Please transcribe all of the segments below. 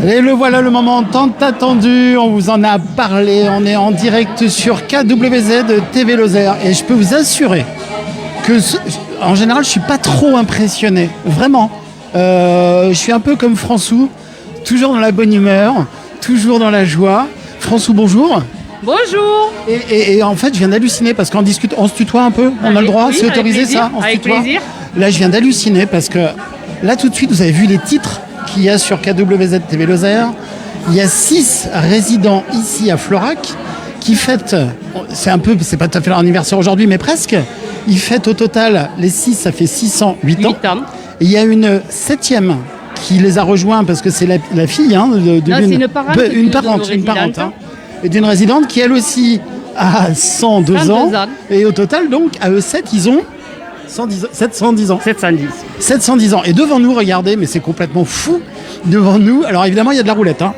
Et le voilà, le moment tant attendu, on vous en a parlé, on est en direct sur KWZ TV Lozère et je peux vous assurer que en général je suis pas trop impressionné, vraiment. Je suis un peu comme François, toujours dans la bonne humeur, toujours dans la joie. François, bonjour. Bonjour. Et en fait je viens d'halluciner parce qu'on discute, on se tutoie un peu, on a le droit, oui, c'est autorisé ça, on se avec tutoie. plaisir. Là je viens d'halluciner parce que là tout de suite vous avez vu les titres qu'il y a sur KWZ TV Lozère. Il y a 6 résidents ici à Florac qui fêtent, c'est pas tout à fait leur anniversaire aujourd'hui, mais presque. Ils fêtent au total, les 6, ça fait 608 ans. 8 ans. Et il y a une 7e qui les a rejoints parce que c'est la fille de Non, c'est une parente. Une parente. Hein, et d'une résidente qui elle aussi a 102 ans. Et au total, donc, à eux 7, ils ont 710 ans. 710 ans. Et devant nous, regardez, mais c'est complètement fou. Devant nous, alors évidemment, il y a de la roulette. Hein.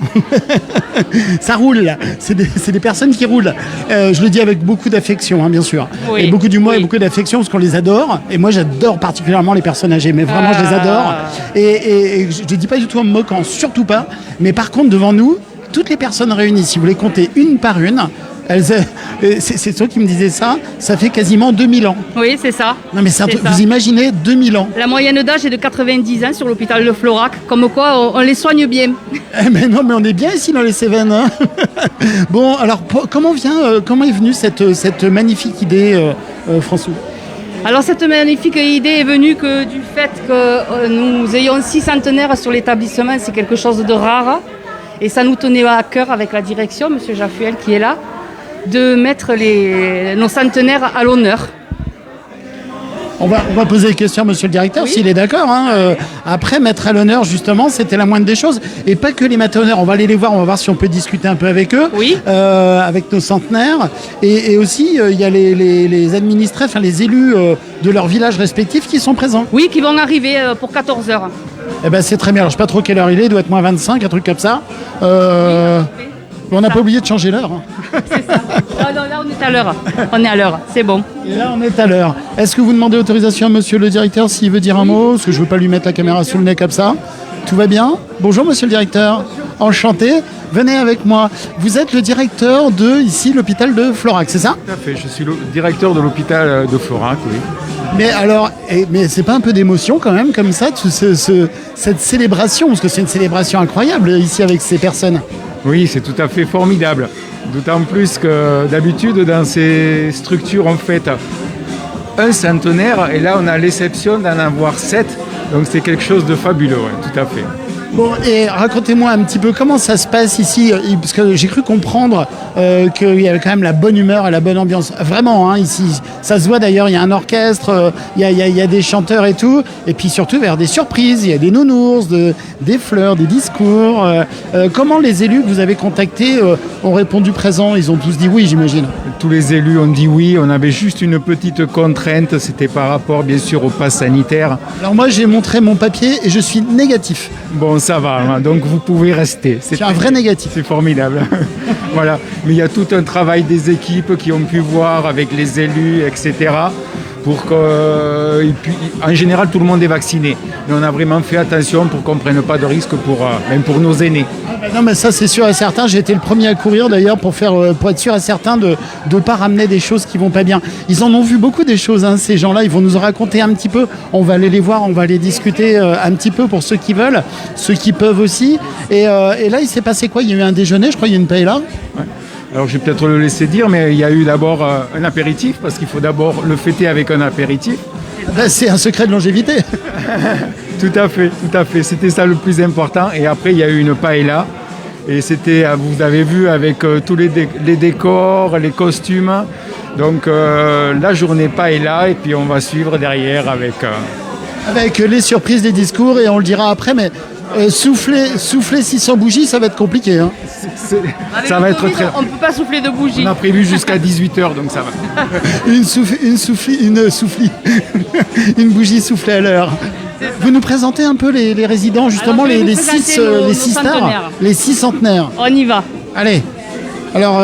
Ça roule, là. C'est des personnes qui roulent. Je le dis avec beaucoup d'affection, hein, bien sûr. Oui. Et beaucoup d'humour et beaucoup d'affection parce qu'on les adore. Et moi, j'adore particulièrement les personnes âgées. Mais vraiment, je les adore. Et je ne dis pas du tout en me moquant, surtout pas. Mais par contre, devant nous, toutes les personnes réunies, si vous les comptez une par une, c'est toi qui me disais ça, ça fait quasiment 2000 ans. Oui, c'est ça. Non mais vous imaginez 2000 ans. La moyenne d'âge est de 90 ans sur l'hôpital de Florac, comme quoi on les soigne bien. Mais non, mais on est bien ici dans les Cévennes. Hein. Bon, alors comment est venue cette magnifique idée, François ? Alors cette magnifique idée est venue du fait que nous ayons 6 centenaires sur l'établissement, c'est quelque chose de rare. Et ça nous tenait à cœur avec la direction, M. Jaffuel qui est là, de mettre nos centenaires à l'honneur. On va poser des questions à monsieur le directeur, oui. S'il est d'accord. Hein. Après, mettre à l'honneur, justement, c'était la moindre des choses. Et pas que les mettre à l'honneur. On va aller les voir, on va voir si on peut discuter un peu avec eux, oui. Avec nos centenaires. Et aussi, il y a les administrés, enfin les élus de leurs villages respectifs qui sont présents. Oui, qui vont arriver pour 14h. Eh ben, c'est très bien. Alors, je ne sais pas trop quelle heure il est doit être moins 25, un truc comme ça. On n'a pas oublié de changer l'heure. Hein. C'est ça. Là, on est à l'heure. On est à l'heure, c'est bon. Et là, on est à l'heure. Est-ce que vous demandez autorisation à monsieur le directeur s'il veut dire un mot ? Parce que je ne veux pas lui mettre la caméra sous le nez comme ça. Tout va bien ? Bonjour, monsieur le directeur. Enchanté. Venez avec moi. Vous êtes le directeur de, ici, l'hôpital de Florac, c'est ça ? Tout à fait. Je suis le directeur de l'hôpital de Florac, oui. Mais alors, mais c'est pas un peu d'émotion quand même, comme ça, cette célébration ? Parce que c'est une célébration incroyable ici avec ces personnes. Oui, c'est tout à fait formidable. D'autant plus que d'habitude, dans ces structures, on fête un centenaire et là, on a l'exception d'en avoir 7. Donc, c'est quelque chose de fabuleux, ouais, tout à fait. Bon, et racontez-moi un petit peu comment ça se passe ici, parce que j'ai cru comprendre qu'il y avait quand même la bonne humeur et la bonne ambiance. Vraiment, hein, ici, ça se voit d'ailleurs, il y a un orchestre, il y a des chanteurs et tout, et puis surtout, il va y avoir des surprises, il y a des nounours, des fleurs, des discours. Comment les élus que vous avez contactés ont répondu présent ? Ils ont tous dit oui, j'imagine. Tous les élus ont dit oui, on avait juste une petite contrainte, c'était par rapport bien sûr au pass sanitaire. Alors moi, j'ai montré mon papier et je suis négatif. Bon, ça va, donc vous pouvez rester. C'est un vrai négatif. C'est formidable. Voilà. Mais il y a tout un travail des équipes qui ont pu voir avec les élus, etc. Pour que, en général, tout le monde est vacciné. Mais on a vraiment fait attention pour qu'on ne prenne pas de risques même pour nos aînés. Non, mais ça, c'est sûr et certain. J'ai été le premier à courir d'ailleurs pour être sûr et certain de ne pas ramener des choses qui vont pas bien. Ils en ont vu beaucoup des choses, hein, ces gens-là. Ils vont nous en raconter un petit peu. On va aller les voir, on va aller discuter un petit peu pour ceux qui veulent, ceux qui peuvent aussi. Et là, il s'est passé quoi ? Il y a eu un déjeuner, je crois, il y a une paella. Ouais. Alors, je vais peut-être le laisser dire, mais il y a eu d'abord un apéritif, parce qu'il faut d'abord le fêter avec un apéritif. Ben, c'est un secret de longévité. Tout à fait. C'était ça le plus important. Et après, il y a eu une paella. Et c'était, vous avez vu, avec tous les décors, les costumes. Donc, la journée paella. Et puis, on va suivre derrière avec... Avec les surprises, les discours. Et on le dira après, mais... souffler 600 bougies, ça va être compliqué. Hein. Ça va être très... On ne peut pas souffler de bougies. On a prévu jusqu'à 18h, donc ça va. Une bougie soufflée à l'heure. Vous nous présentez un peu les résidents, justement, les 6 stars, les 6 centenaires. On y va. Allez. Alors,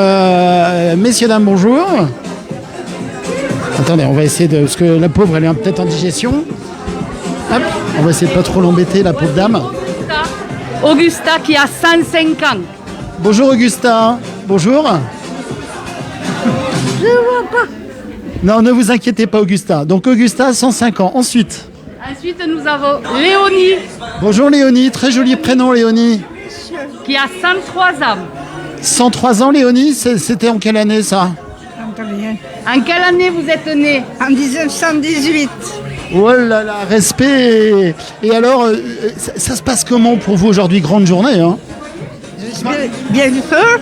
messieurs, dames, bonjour. Attendez, on va essayer de... Parce que la pauvre, elle est peut-être en digestion. Hop, on va essayer de pas trop l'embêter, la pauvre dame. Augusta qui a 105 ans. Bonjour Augusta. Bonjour. Je vois pas. Non, ne vous inquiétez pas Augusta. Donc Augusta, 105 ans. Ensuite. Ensuite, nous avons Léonie Bonjour Léonie, très joli prénom Léonie. qui a 103 ans. 103 ans Léonie, c'était en quelle année ça? En quelle année vous êtes née? En 1918. Oh là là, respect. Et alors, ça se passe comment pour vous aujourd'hui? Grande journée, hein? Je suis bien fort.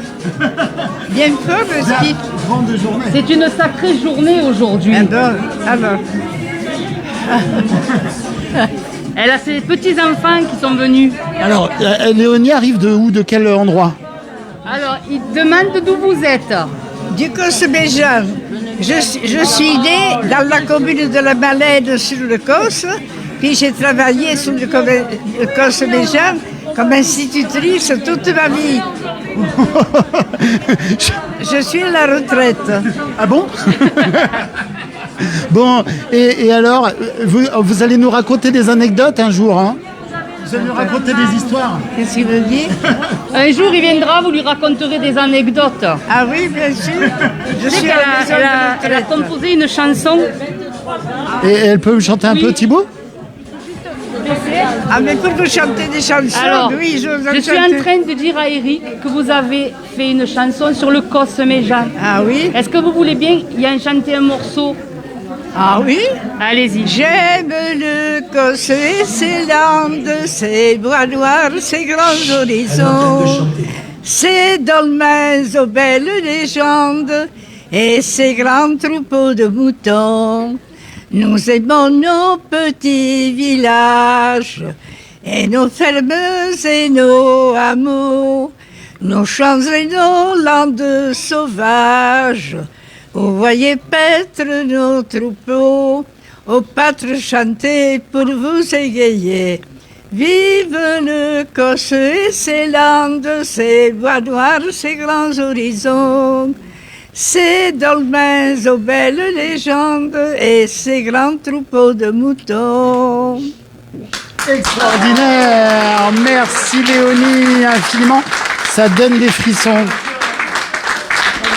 Bien fort parce que... Grande journée. C'est une sacrée journée aujourd'hui. Alors, Elle a ses petits-enfants qui sont venus. Alors, Léonie arrive de où? De quel endroit? Alors, ils demandent d'où vous êtes. du Causse-Béjar. Je suis née dans la commune de la Baleine sur le Causse, puis j'ai travaillé sur le Causse-Béjar comme institutrice toute ma vie. Je suis à la retraite. Ah bon? Bon, et alors, vous allez nous raconter des anecdotes un jour, hein? Vous allez nous raconter des histoires. Qu'est-ce qu'il veut dire? Un jour, il viendra, vous lui raconterez des anecdotes. Ah oui, bien sûr. Je suis à la maison de Elle a retraite. composé une chanson. Et elle peut me chanter un Oui. petit bout? Ah, mais pour vous chanter des chansons, Alors, oui, je suis en train de dire à Eric que vous avez fait une chanson sur le Causse-Méjan. Ah oui? Est-ce que vous voulez bien y en chanter un morceau? Ah oui? Allez-y. J'aime le Causse et ses landes, ses bois noirs, ses grands horizons. Ses dolmens aux belles légendes et ses grands troupeaux de moutons. Nous aimons nos petits villages et nos fermes et nos hameaux, nos champs et nos landes sauvages. Vous voyez paître nos troupeaux, aux pâtres chanter pour vous égayer. Vive le Causse et ses landes, ses bois noirs, ses grands horizons, ses dolmens aux belles légendes et ses grands troupeaux de moutons. Extraordinaire! Merci Léonie, infiniment. Ça donne des frissons.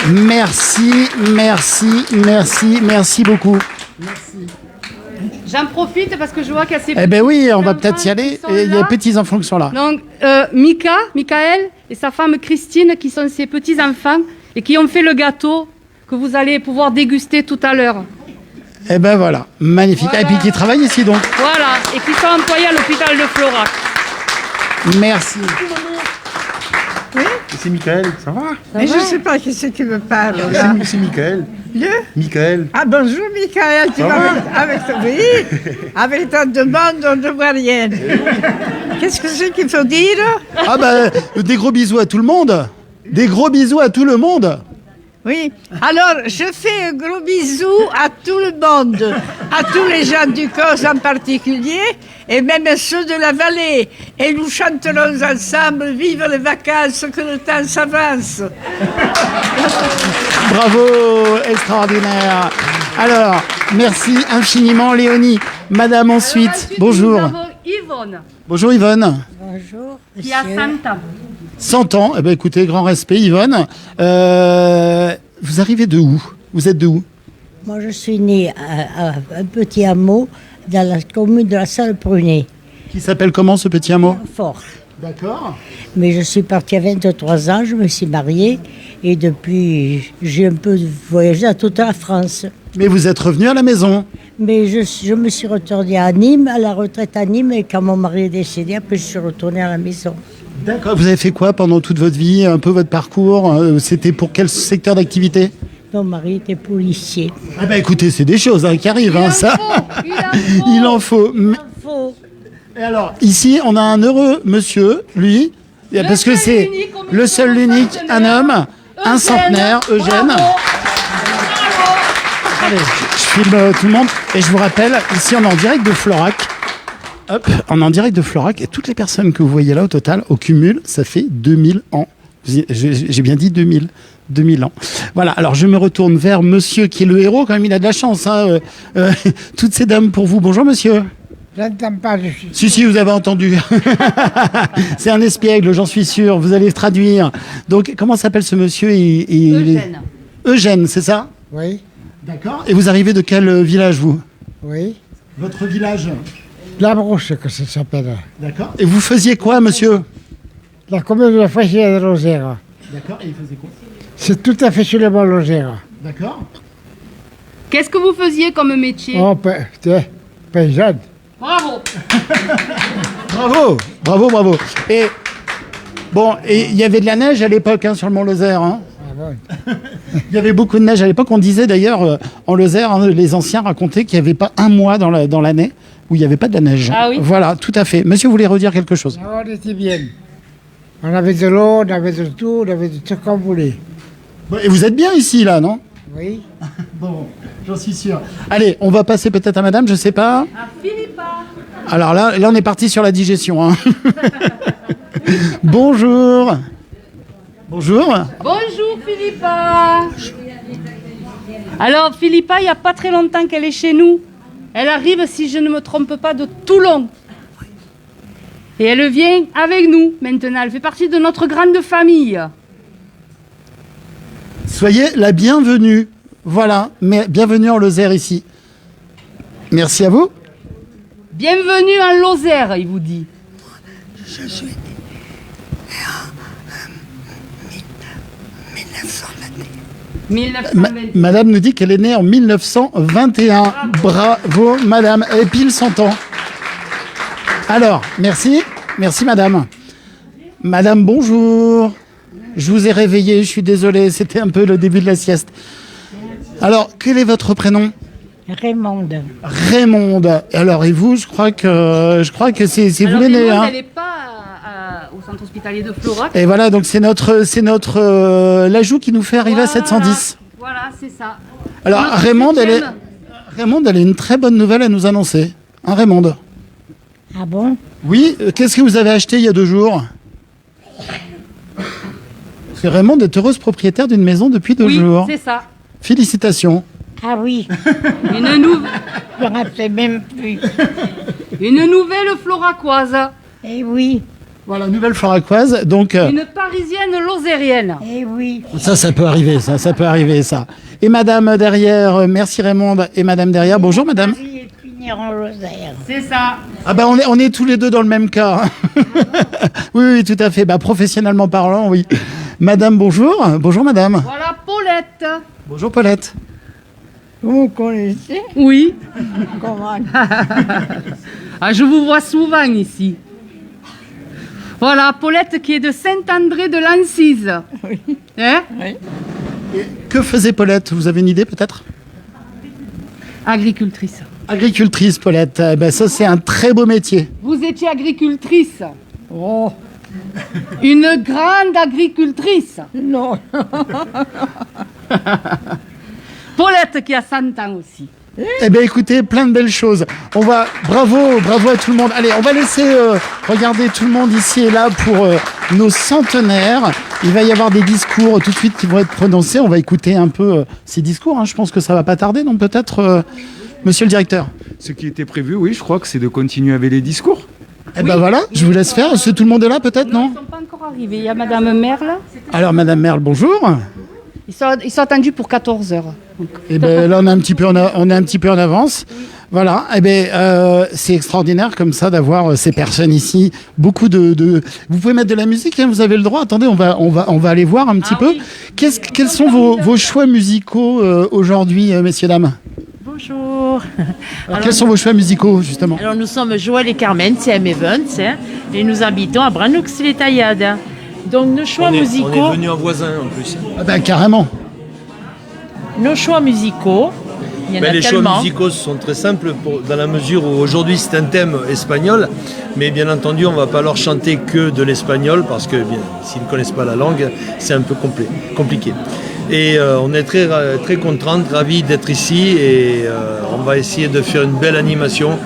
Merci, merci, merci, merci beaucoup. J'en profite parce que je vois qu'il y a ces Eh ben oui, on va petits peut-être y enfants aller. qui sont Et il y a là. les petits-enfants qui sont là. Donc, Michael et sa femme Christine, qui sont ses petits-enfants et qui ont fait le gâteau que vous allez pouvoir déguster tout à l'heure. Eh ben voilà, magnifique. Voilà. Et puis qui travaillent ici donc. Voilà, et qui sont employés à l'hôpital de Florac. Merci. C'est Michael, ça va? Mais je ne sais pas qui c'est qui me parle là. C'est Michael. Le? Michael. Ah bonjour Michael, tu Ça vas va avec ta demande, on ne voit rien. Qu'est-ce que c'est qu'il faut dire? Ah ben, des gros bisous à tout le monde. Des gros bisous à tout le monde. Oui. Alors, je fais un gros bisou à tout le monde, à tous les gens du Causse en particulier, et même à ceux de la vallée. Et nous chanterons ensemble « Vive les vacances, que le temps s'avance ». Bravo, extraordinaire. Alors, merci infiniment Léonie. Madame ensuite, Ensuite, bonjour. Nous avons Yvonne, Bonjour Yvonne. Bonjour, qui a 100 ans. 100 ans, eh ben écoutez, grand respect Yvonne. Vous arrivez de où? Vous êtes de où? Moi, je suis née à un petit hameau dans la commune de la Salle-Prunet, Qui s'appelle comment ce petit hameau? fort. D'accord. Mais je suis partie à 23 ans, je me suis mariée et depuis, j'ai un peu voyagé à toute la France. Mais vous êtes revenu à la maison. Mais je me suis retournée à Nîmes, à la retraite à Nîmes, et quand mon mari est décédé, après je suis retournée à la maison. D'accord. Vous avez fait quoi pendant toute votre vie? Un peu votre parcours? C'était pour quel secteur d'activité? Mon mari était policier. Ah bah écoutez, c'est des choses hein, qui arrivent, hein, ça. Il en faut. Faux. Et alors, ici, on a un heureux monsieur, lui, parce que c'est le seul, l'unique, un homme, un centenaire, Eugène. Allez, je filme tout le monde et je vous rappelle, ici on est en direct de Florac. Hop, on est en direct de Florac et toutes les personnes que vous voyez là au total, au cumul, ça fait 2000 ans. J'ai bien dit 2000 ans. Voilà, alors je me retourne vers monsieur qui est le héros, quand même il a de la chance. Hein, toutes ces dames pour vous. Bonjour monsieur. J'entends pas, je suis... Si, vous avez entendu. C'est un espiègle, j'en suis sûr. Vous allez traduire. Donc, comment s'appelle ce monsieur? Eugène. Eugène, c'est ça? Oui, D'accord. Et vous arrivez de quel village, vous? oui. Votre village? La Brousse, que ça s'appelle. D'accord. Et vous faisiez quoi, monsieur? La commune de la Fréchère de Lozère. D'accord. Et il faisait quoi? C'est tout à fait sur le bord de Lozère. D'accord. Qu'est-ce que vous faisiez comme métier? Oh, paysanne. Bravo. Bravo. Et bon, et il y avait de la neige à l'époque hein, sur le Mont Lozère. Hein. Ah bon. Il y avait beaucoup de neige à l'époque. On disait d'ailleurs en Lozère, hein, les anciens racontaient qu'il n'y avait pas un mois dans l'année où il n'y avait pas de la neige. Ah oui. Voilà, tout à fait. Monsieur voulait redire quelque chose. Ah, on était bien. On avait de l'eau, on avait de tout, on avait de tout qu'on voulait. Bon, et vous êtes bien ici, là, non? Oui. Bon, j'en suis sûr. Allez, on va passer peut-être à madame, je sais pas. À Philippa. Alors là, on est parti sur la digestion. Hein. Bonjour. Bonjour. Bonjour Philippa. Alors Philippa, il n'y a pas très longtemps qu'elle est chez nous. Elle arrive, si je ne me trompe pas, de Toulon. Et elle vient avec nous maintenant. Elle fait partie de notre grande famille. Soyez la bienvenue. Voilà, mais bienvenue en Lozère ici. Merci à vous. Bienvenue en Lozère, il vous dit. Je suis né en 1920. Madame nous dit qu'elle est née en 1921. Bravo, madame. Et pile 100 ans. Alors, merci. Merci, madame. Madame, bonjour. Je vous ai réveillé, je suis désolé, c'était un peu le début de la sieste. Alors, quel est votre prénom? Raymonde. Raymonde. Alors, et vous, je crois que c'est vous Alors, l'aîné. Raymonde, Hein. elle n'est pas au centre hospitalier de Florac. Et voilà, donc c'est notre l'ajout qui nous fait arriver à 710. Voilà, c'est ça. Alors, Notre Raymonde, septième. Raymonde, elle a une très bonne nouvelle à nous annoncer. Hein, Raymonde? Ah bon? Oui, qu'est-ce que vous avez acheté il y a 2 jours? Parce que Raymonde est heureuse propriétaire d'une maison depuis 2 Oui, jours. c'est ça. Félicitations. Ah oui, Une, je me rappelais même plus. une nouvelle floracoise. Eh oui, Voilà, nouvelle floracoise. Donc, Une parisienne lozérienne. eh oui. ça peut arriver, ça peut arriver, ça. Et madame derrière, merci Raymonde. Et madame derrière, bonjour madame. Marie et finir en Lozère. C'est ça. Ah bah on est tous les deux dans le même cas. hein. Oui, tout à fait. Bah, professionnellement parlant, oui. Madame, bonjour. Bonjour madame. Voilà Paulette. Bonjour Paulette. Vous me connaissez? Oui. Comment? Ah, je vous vois souvent ici. Voilà, Paulette qui est de Saint-André de Lancise. Oui. Hein? Que faisait Paulette? Vous avez une idée peut-être? Agricultrice. Agricultrice Paulette. Eh ben, ça c'est un très beau métier. Vous étiez agricultrice. Oh. Une grande agricultrice. Non. Paulette qui a 100 ans aussi. Eh bien, écoutez, plein de belles choses. Bravo à tout le monde. Allez, on va laisser regarder tout le monde ici et là pour nos centenaires. Il va y avoir des discours tout de suite qui vont être prononcés. On va écouter un peu ces discours. Hein. Je pense que ça va pas tarder, non, peut-être, monsieur le directeur? Ce qui était prévu, oui, je crois que c'est de continuer avec les discours. Eh ben voilà, je vous laisse faire. Est-ce que tout le monde est là, peut-être, non? Ils ne sont pas encore arrivés. Il y a Madame Merle. Alors, madame Merle, bonjour. Ils sont attendus pour 14h. Eh ben là, on est un petit peu en avance. Voilà. Eh ben, c'est extraordinaire comme ça d'avoir ces personnes ici. Beaucoup de. Vous pouvez mettre de la musique, hein, vous avez le droit. Attendez, on va aller voir un petit peu. Oui. Quels sont vos choix musicaux aujourd'hui, messieurs dames? Bonjour. Alors, quels sont vos choix musicaux justement? Alors nous sommes Joël et Carmen, c'est Evans, hein, et nous habitons à Branoux-les-Taillades. Donc nos choix musicaux. On est venu en voisin en plus. Ah ben, carrément. Nos choix musicaux. Il y en a Les choix tellement. musicaux sont très simples dans la mesure où aujourd'hui c'est un thème espagnol, mais bien entendu on ne va pas leur chanter que de l'espagnol parce que s'ils ne connaissent pas la langue, c'est un peu compliqué. Et on est très contents, ravis d'être ici et on va essayer de faire une belle animation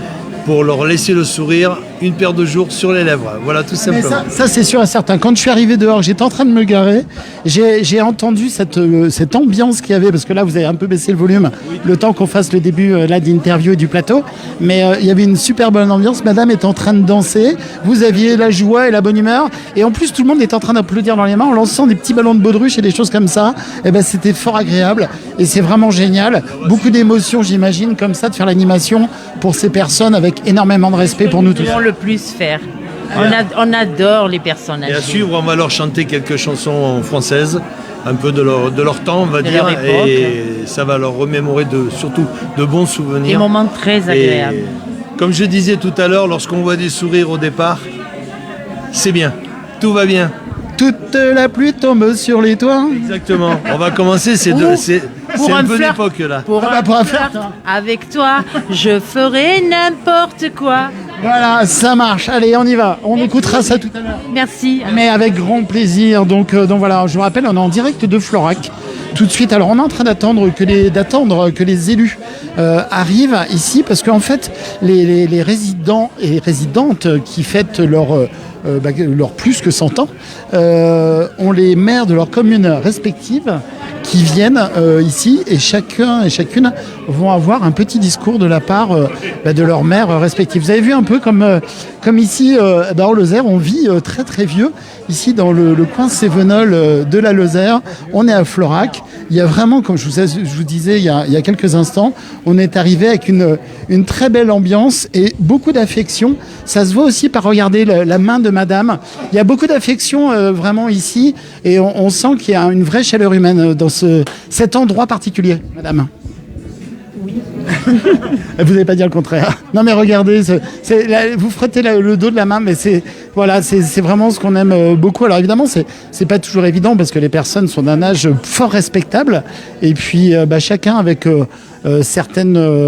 pour leur laisser le sourire une paire de jours sur les lèvres. Voilà, tout Mais simplement. ça c'est sûr et certain. Quand je suis arrivé dehors, j'étais en train de me garer, j'ai entendu cette ambiance qu'il y avait, parce que là vous avez un peu baissé le volume, le temps qu'on fasse le début là d'interview et du plateau, mais il y avait une super bonne ambiance. Madame est en train de danser, vous aviez la joie et la bonne humeur, et en plus tout le monde est en train d'applaudir dans les mains en lançant des petits ballons de baudruche et des choses comme ça. Et ben c'était fort agréable et c'est vraiment génial. Beaucoup d'émotions, j'imagine, comme ça, de faire l'animation pour ces personnes avec énormément de respect pour nous tous. Nous devons le plus faire. On adore les personnes Et à âgées. suivre, on va leur chanter quelques chansons françaises, un peu de leur temps, on va De dire, leur époque. et ça va leur remémorer surtout de bons souvenirs. Des moments très agréables. Et comme je disais tout à l'heure, lorsqu'on voit des sourires au départ, c'est bien, tout va bien. Toute la pluie tombe sur les toits. Exactement. On va commencer, c'est Pour un un peu flirt. l'époque là. Pour pour un flirt. avec toi, je ferai n'importe quoi. Voilà, ça marche. Allez, on y va. On écoutera ça tout à l'heure. Merci. Mais avec grand plaisir. Donc voilà, je vous rappelle, on est en direct de Florac. Tout de suite, alors on est en train d'attendre que les élus arrivent ici, parce qu'en fait, les résidents et résidentes qui fêtent leur plus que 100 ans ont les maires de leurs communes respectives qui viennent ici, et chacun et chacune vont avoir un petit discours de la part de leurs maires respectifs. Vous avez vu un peu comme ici en Lozère, on vit très très vieux. Ici dans le coin Cévenol de la Lozère, on est à Florac. Il y a vraiment, comme je vous disais il y a quelques instants, on est arrivé avec une très belle ambiance et beaucoup d'affection. Ça se voit aussi par regarder la main de madame. Il y a beaucoup d'affection vraiment ici, et on sent qu'il y a une vraie chaleur humaine dans cet endroit particulier, madame. Oui. Vous n'allez pas dire le contraire. Non mais regardez, vous frottez le dos de la main, mais c'est vraiment ce qu'on aime beaucoup. Alors évidemment, c'est pas toujours évident parce que les personnes sont d'un âge fort respectable, et puis chacun avec certaines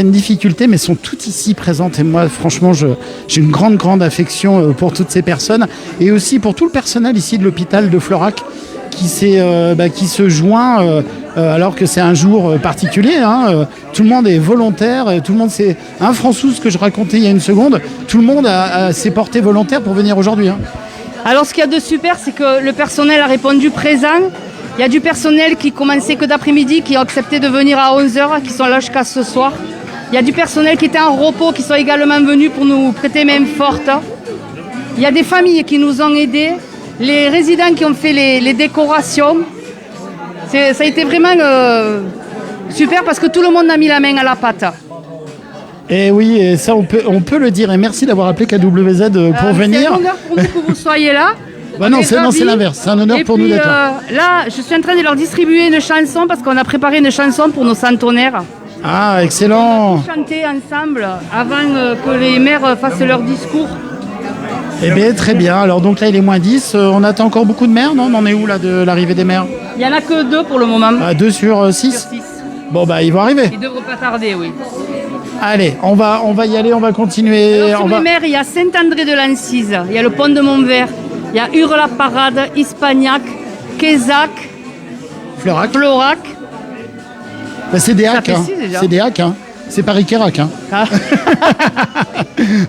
difficultés, mais sont toutes ici présentes. Et moi, franchement, j'ai une grande affection pour toutes ces personnes, et aussi pour tout le personnel ici de l'hôpital de Florac qui se joint alors que c'est un jour particulier. Tout le monde est volontaire, tout le monde c'est François, ce que je racontais il y a une seconde, tout le monde s'est porté volontaire pour venir aujourd'hui. Alors ce qu'il y a de super, c'est que le personnel a répondu présent. Il y a du personnel qui commençait que d'après-midi, qui a accepté de venir à 11h, qui sont là jusqu'à ce soir. Il y a du personnel qui était en repos, qui sont également venus pour nous prêter main forte. Il y a des familles qui nous ont aidés, les résidents qui ont fait les décorations. Ça a été vraiment super parce que tout le monde a mis la main à la pâte. Et oui, et ça on peut le dire. Et merci d'avoir appelé KWZ pour venir. C'est un honneur pour nous que vous soyez là. Non, c'est l'inverse. C'est un honneur pour nous d'être là. Là, je suis en train de leur distribuer une chanson parce qu'on a préparé une chanson pour nos centenaires. Ah, excellent. On va chanter ensemble avant que les maires fassent leur discours. Eh bien, très bien. Alors donc là, il est moins 10. On attend encore beaucoup de maires, non? On en est où là de l'arrivée des maires? Il n'y en a que 2 pour le moment. 2 sur 6. Bon, ils vont arriver. Ils ne devraient pas tarder, oui. Allez, on va y aller, on va continuer. Alors, sur les maires, il y a Saint-André-de-Lancise, il y a le pont de Montvert, il y a Hurle-la-Parade, Hispagnac, Quézac, Florac. C'est des hacks. C'est des hacks. C'est Paris-Kérac.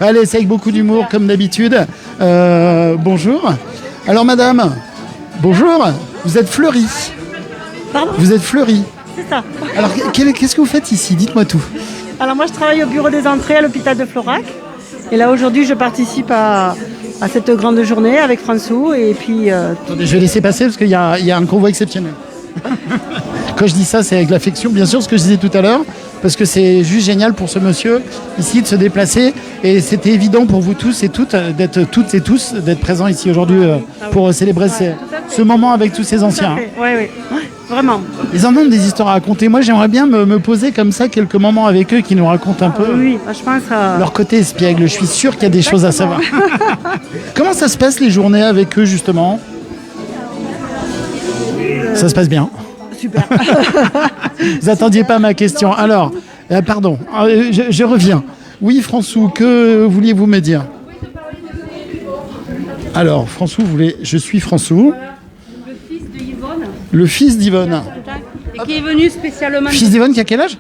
Allez, c'est avec beaucoup d'humour, comme d'habitude. Bonjour. Alors, madame, bonjour. Vous êtes fleurie. Pardon ? Vous êtes fleurie. C'est ça. Alors, qu'est-ce que vous faites ici? Dites-moi tout. Alors moi, je travaille au bureau des entrées à l'hôpital de Florac. Et là, aujourd'hui, je participe à cette grande journée avec François. Et puis... Attendez, je vais laisser passer parce qu'il y a un convoi exceptionnel. Quand je dis ça, c'est avec l'affection, bien sûr, ce que je disais tout à l'heure, parce que c'est juste génial pour ce monsieur ici de se déplacer, et c'était évident pour vous tous et toutes d'être présents ici aujourd'hui pour célébrer ce moment avec tous ces anciens. Oui, vraiment. Ils en ont des histoires à raconter. Moi, j'aimerais bien me poser comme ça quelques moments avec eux qui nous racontent un peu oui, je pense leur côté espiègle. Je suis sûr qu'il y a des choses à savoir. Comment ça se passe les journées avec eux, justement? Ça se passe bien. Super. Vous attendiez pas ma question. Alors, pardon, je reviens. Oui, François, que vouliez-vous me dire? Alors, François, je suis François. Le fils de Yvonne. Le fils d'Yvonne. Et qui est venu spécialement... Fils d'Yvonne qui a quel âge?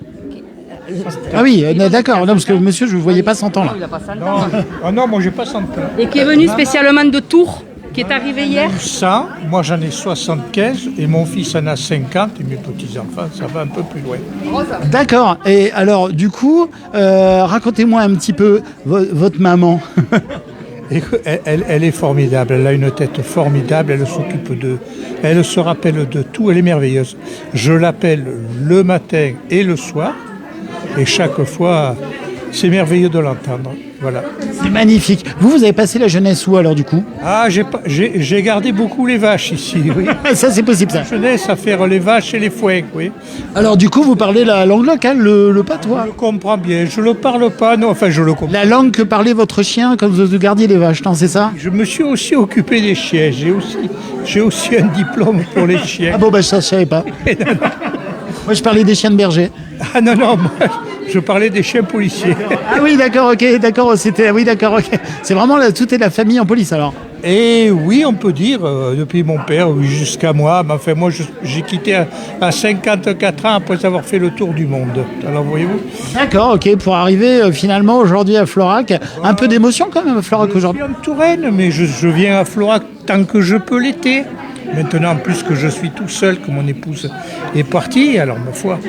Ah oui, d'accord, non, parce que monsieur, je ne vous voyais pas 100 ans là. Il n'a pas 100 Non, ans. non, moi j'ai pas 100 ans. Et qui est venu spécialement de Tours, qui est arrivé hier. Ça, moi j'en ai 75 et mon fils en a 50 et mes petits-enfants, ça va un peu plus loin. D'accord, et alors du coup, racontez-moi un petit peu votre maman. Et elle est formidable, elle a une tête formidable, elle s'occupe de... Elle se rappelle de tout, elle est merveilleuse. Je l'appelle le matin et le soir, et chaque fois, c'est merveilleux de l'entendre. Voilà. C'est magnifique. Vous avez passé la jeunesse où alors du coup? Ah, j'ai gardé beaucoup les vaches ici, oui. Ça c'est possible ça. La jeunesse à faire les vaches et les foins, oui. Alors du coup, vous parlez la langue locale, le patois. Je le comprends bien, je le parle pas, non, enfin je le comprends. La langue que parlait votre chien quand vous gardiez les vaches, non, c'est ça? Je me suis aussi occupé des chiens, j'ai aussi un diplôme pour les chiens. Ah bon, bah ça je savais pas. Moi je parlais des chiens de berger. Ah non, non, moi je parlais des chiens policiers. Ah oui, d'accord, ok, d'accord, c'était... Oui, d'accord, ok. C'est vraiment, tout est la famille en police alors. Et oui, on peut dire, depuis mon père jusqu'à moi, mais enfin moi j'ai quitté à 54 ans après avoir fait le tour du monde. Alors voyez-vous. D'accord, ok, pour arriver finalement aujourd'hui à Florac, un peu d'émotion quand même à Florac aujourd'hui. Je suis en Touraine, mais je viens à Florac tant que je peux l'été. Maintenant, en plus que je suis tout seul, que mon épouse est partie, alors ma foi,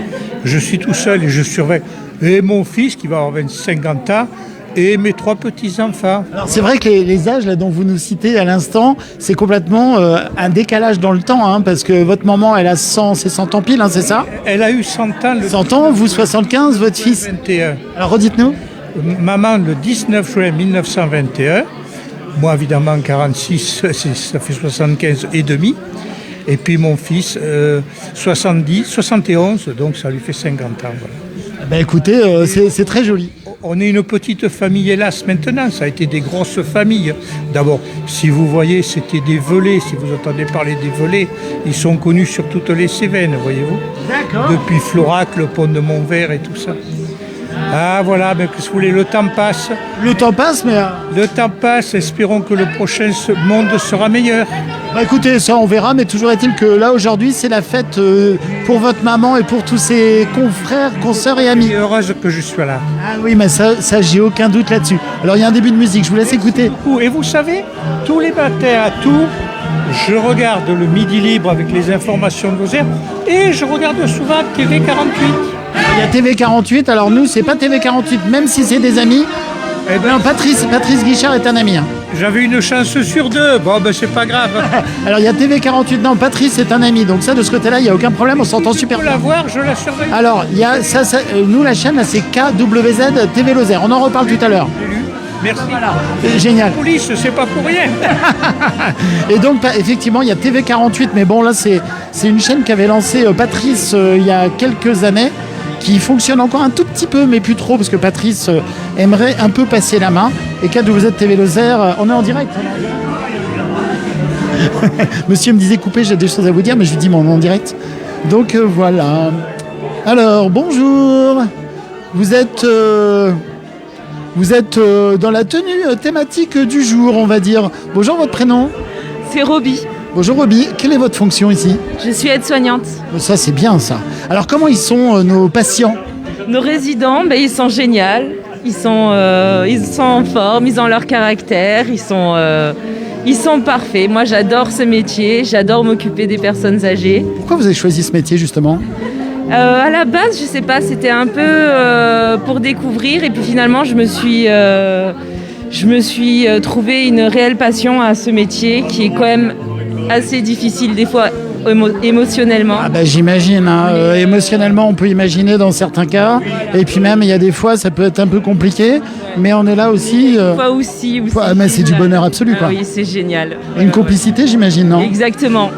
je suis tout seul et je surveille. Et mon fils qui va avoir 50 ans, et mes 3 petits-enfants. Alors c'est vrai que les âges là, dont vous nous citez à l'instant, c'est complètement un décalage dans le temps, hein, parce que votre maman, elle a 100 ans pile, hein, c'est ça? Elle a eu 100 ans. 100 ans, vous 75, votre fils 21. Alors redites-nous. Maman le 19 juin 1921. Moi, évidemment, 46, ça fait 75 et demi. Et puis mon fils, 71, donc ça lui fait 50 ans. Voilà. Ben écoutez, c'est très joli. On est une petite famille, hélas, maintenant. Ça a été des grosses familles. D'abord, si vous voyez, c'était des velets. Si vous entendez parler des velets, ils sont connus sur toutes les Cévennes, voyez-vous. D'accord. Depuis Florac, le pont de Montvert et tout ça. Ah voilà, mais que si vous voulez, le temps passe. Le temps passe, mais... Le temps passe, espérons que le prochain monde sera meilleur. Bah écoutez, ça on verra, mais toujours est-il que là aujourd'hui c'est la fête pour votre maman et pour tous ses confrères, consoeurs et amis. Je suis heureuse que je sois là. Ah oui, mais ça j'ai aucun doute là-dessus. Alors il y a un début de musique, je vous laisse écouter. Et vous savez, tous les matins à Tours, je regarde le Midi Libre avec les informations de Lozère et je regarde souvent TV 48. Il y a TV 48, alors nous c'est pas TV 48, même si c'est des amis. Eh ben, non, Patrice Guichard est un ami. Hein. J'avais une chance sur 2, bon ben c'est pas grave. Alors il y a TV 48, non, Patrice est un ami, donc ça de ce côté-là il n'y a aucun problème, on s'entend super bien. bien. Je peux la voir, je la surveille. Alors il y a nous la chaîne là, c'est KWZ TV Lozère, on en reparle tout à l'heure. Merci. Voilà. Génial. La police, c'est pas pour rien. Et donc effectivement il y a TV 48, mais bon là c'est une chaîne qu'avait lancée Patrice il y a quelques années, qui fonctionne encore un tout petit peu, mais plus trop, parce que Patrice aimerait un peu passer la main. Et KWZ TV Lozère, on est en direct. Monsieur me disait couper, j'ai des choses à vous dire, mais je lui dis mais on est en direct. Donc voilà. Alors bonjour. Vous êtes dans la tenue thématique du jour, on va dire. Bonjour, votre prénom? C'est Roby. Bonjour Roby, quelle est votre fonction ici? Je suis aide-soignante. Ça c'est bien ça. Alors comment ils sont nos patients? Nos résidents, ils sont géniaux. Ils sont en forme, ils ont leur caractère, ils sont parfaits. Moi j'adore ce métier, j'adore m'occuper des personnes âgées. Pourquoi vous avez choisi ce métier justement? À la base, je sais pas, c'était un peu pour découvrir et puis finalement je me suis trouvé une réelle passion à ce métier qui est quand même assez difficile des fois émotionnellement. Ah bah j'imagine, hein. Émotionnellement on peut imaginer dans certains cas, et puis même il y a des fois ça peut être un peu compliqué, mais on est là aussi. Fois aussi. Mais c'est du bonheur absolu quoi. Oui, c'est génial. Une complicité j'imagine, non? Exactement,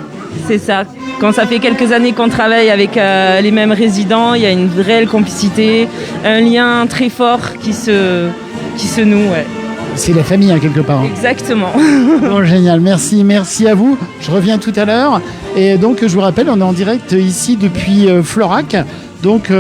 c'est ça. Quand ça fait quelques années qu'on travaille avec les mêmes résidents, il y a une réelle complicité, un lien très fort qui se noue. Ouais. C'est la famille hein, quelque part. Exactement. Bon, génial, merci à vous. Je reviens tout à l'heure. Et donc je vous rappelle, on est en direct ici depuis Florac, donc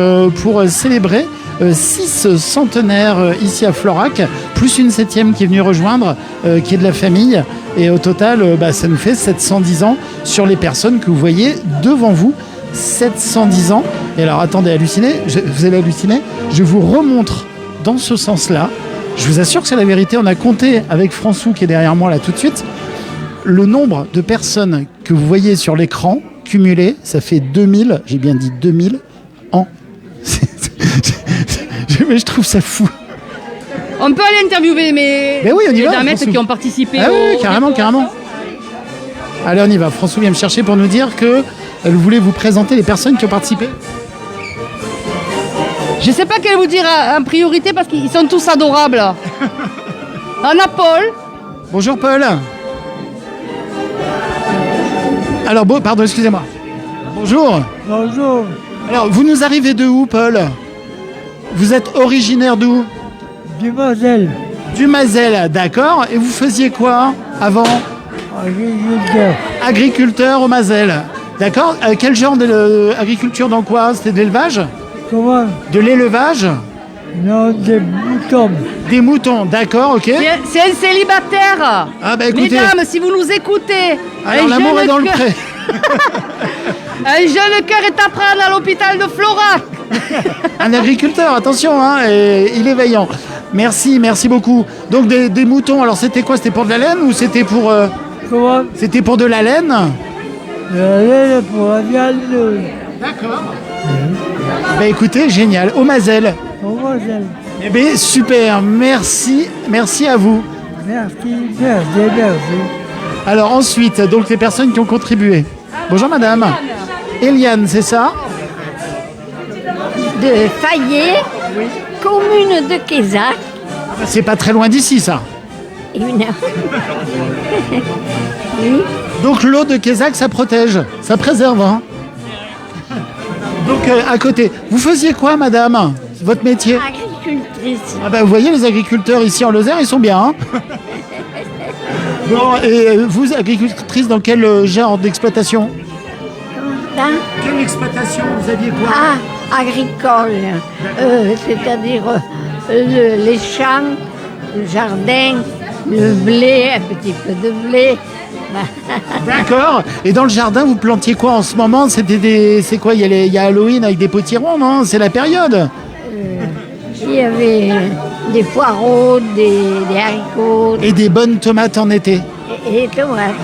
pour célébrer 6 centenaires ici à Florac, plus une 7e qui est venue rejoindre, qui est de la famille. Et au total, ça nous fait 710 ans sur les personnes que vous voyez devant vous. 710 ans. Et alors, attendez, vous allez halluciner. Je vous remontre dans ce sens-là. Je vous assure que c'est la vérité. On a compté avec François qui est derrière moi là tout de suite. Le nombre de personnes que vous voyez sur l'écran cumulé, ça fait 2000, j'ai bien dit 2000 ans. Mais je trouve ça fou. On peut aller interviewer Mais oui, on y les va, damettes François. qui ont participé. Ah oui, carrément. Allez, on y va. François vient me chercher pour nous dire qu'elle voulait vous présenter les personnes qui ont participé. Je sais pas quelle vous dire en priorité parce qu'ils sont tous adorables. On a Paul. Bonjour Paul. Alors, pardon, excusez-moi. Bonjour. Bonjour. Alors, vous nous arrivez de où, Paul? Vous êtes originaire d'où? Du Moselle. Du Moselle, d'accord. Et vous faisiez quoi avant? Agriculteur. Agriculteur au Moselle. D'accord. Quel genre d'agriculture dans quoi? C'était de l'élevage? Comment? De l'élevage? Non, des moutons. Des moutons, d'accord, ok. C'est un célibataire. Ah bah écoutez. Mesdames, si vous nous écoutez. Alors l'amour est dans le pré. Un jeune cœur est à prendre à l'hôpital de Florac. Un agriculteur, attention, hein, et il est veillant. Merci beaucoup. Donc des moutons, alors c'était quoi? C'était pour de la laine ou c'était pour... Comment? C'était pour de la laine? La laine pour la viande. D'accord. Bah écoutez, génial. Au Moselle. Au Moselle. Eh bien, super, merci à vous. Merci. Alors ensuite, donc les personnes qui ont contribué. Bonjour madame. Eliane, c'est ça? De Fayet, commune de Quézac. C'est pas très loin d'ici, ça. Et une heure. Oui. Donc l'eau de Quézac, ça protège, ça préserve. Hein. Donc à côté, vous faisiez quoi, madame? Votre métier? Agricultrice. Ah bah, vous voyez, les agriculteurs ici en Lozère, ils sont bien. Hein. Bon, et vous, agricultrice, dans quel genre d'exploitation? Quelle exploitation? Vous aviez quoi? Ah, agricole. C'est-à-dire les champs, le jardin, le blé, un petit peu de blé. D'accord. Et dans le jardin, vous plantiez quoi en ce moment? C'est quoi? Il y a Halloween avec des potirons, non? C'est la période. Il y avait des poireaux, des haricots. Et des bonnes tomates en été. Et tomates.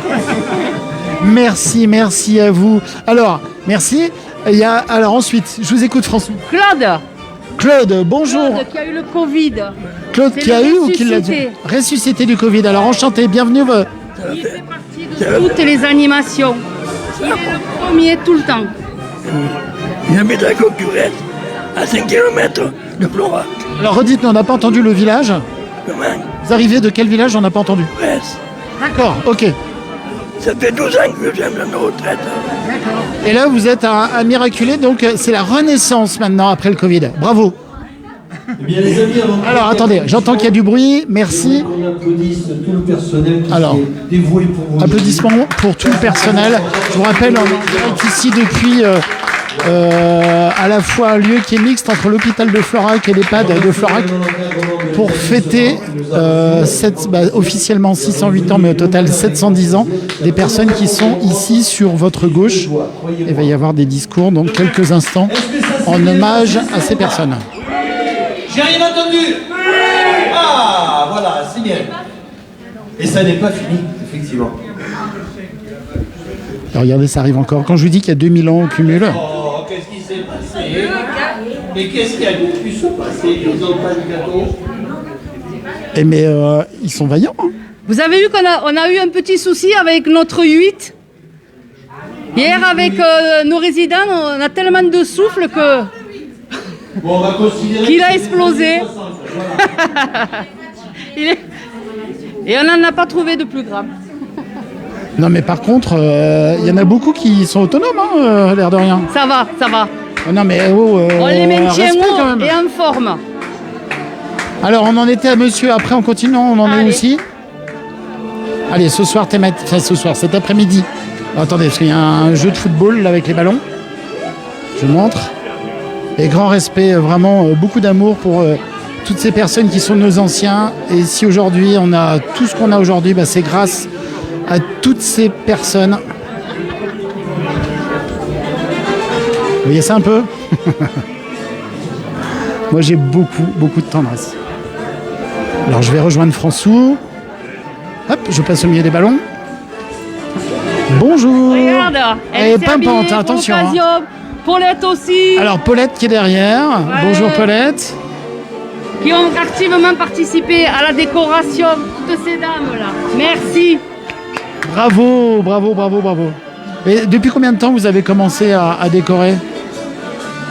Merci à vous. Alors, merci. Alors ensuite, je vous écoute François. Claude, bonjour. Claude qui a eu le Covid. Claude qui a eu ou qui l'a dit? Ressuscité du Covid. Alors enchanté, bienvenue. Il fait partie de toutes les animations. Il est le premier tout le temps. Il habite à Concurrence, à 5 km de Florac. Alors redites-nous, on n'a pas entendu le village. Comment? Vous arrivez de quel village? On n'a pas entendu. Brest. D'accord, ok. Ça fait 12 ans que je viens de la retraite. Et là, vous êtes un miraculé, donc c'est la renaissance maintenant après le Covid. Bravo. Alors attendez, j'entends qu'il y a du bruit, merci. Alors, applaudissements pour tout le personnel. Je vous rappelle, on est ici depuis à la fois un lieu qui est mixte entre l'hôpital de Florac et l'EHPAD de Florac pour fêter officiellement 608 ans, mais au total 710 ans, des personnes qui sont ici sur votre gauche. Il va y avoir des discours dans quelques instants en hommage à ces personnes. J'ai rien entendu. Ah, voilà, c'est bien. Et ça n'est pas fini, effectivement. Alors regardez, ça arrive encore. Quand je vous dis qu'il y a 2000 ans au cumul. Oh, qu'est-ce qui s'est passé? Mais qu'est-ce qui a pu se passer? Ils n'ont pas de gâteau. Mais ils sont vaillants. Hein. Vous avez vu qu'on a eu un petit souci avec notre 8. Hier, avec nos résidents, on a tellement de souffle que... Bon, on va considérer qu'il a explosé. Et on n'en a pas trouvé de plus grave. Non mais par contre, il y en a beaucoup qui sont autonomes, hein, l'air de rien. Ça va. Oh, non mais on les maintient hauts et en forme. Alors on en était à monsieur, après on continue, on en est aussi. Allez, ce soir, cet après-midi. Attendez, parce qu'il y a un jeu de football là, avec les ballons. Je montre. Et grand respect, vraiment beaucoup d'amour pour toutes ces personnes qui sont nos anciens. Et si aujourd'hui on a tout ce qu'on a aujourd'hui, c'est grâce à toutes ces personnes. Vous voyez ça un peu? Moi, j'ai beaucoup de tendresse. Alors, je vais rejoindre François. Hop, je passe au milieu des ballons. Bonjour. Regarde, elle est pimpante, habillée pour attention. l'occasion. Paulette aussi. Alors, Paulette qui est derrière. Ouais. Bonjour, Paulette. Qui ont activement participé à la décoration, toutes ces dames-là. Merci. Bravo. Et depuis combien de temps vous avez commencé à décorer?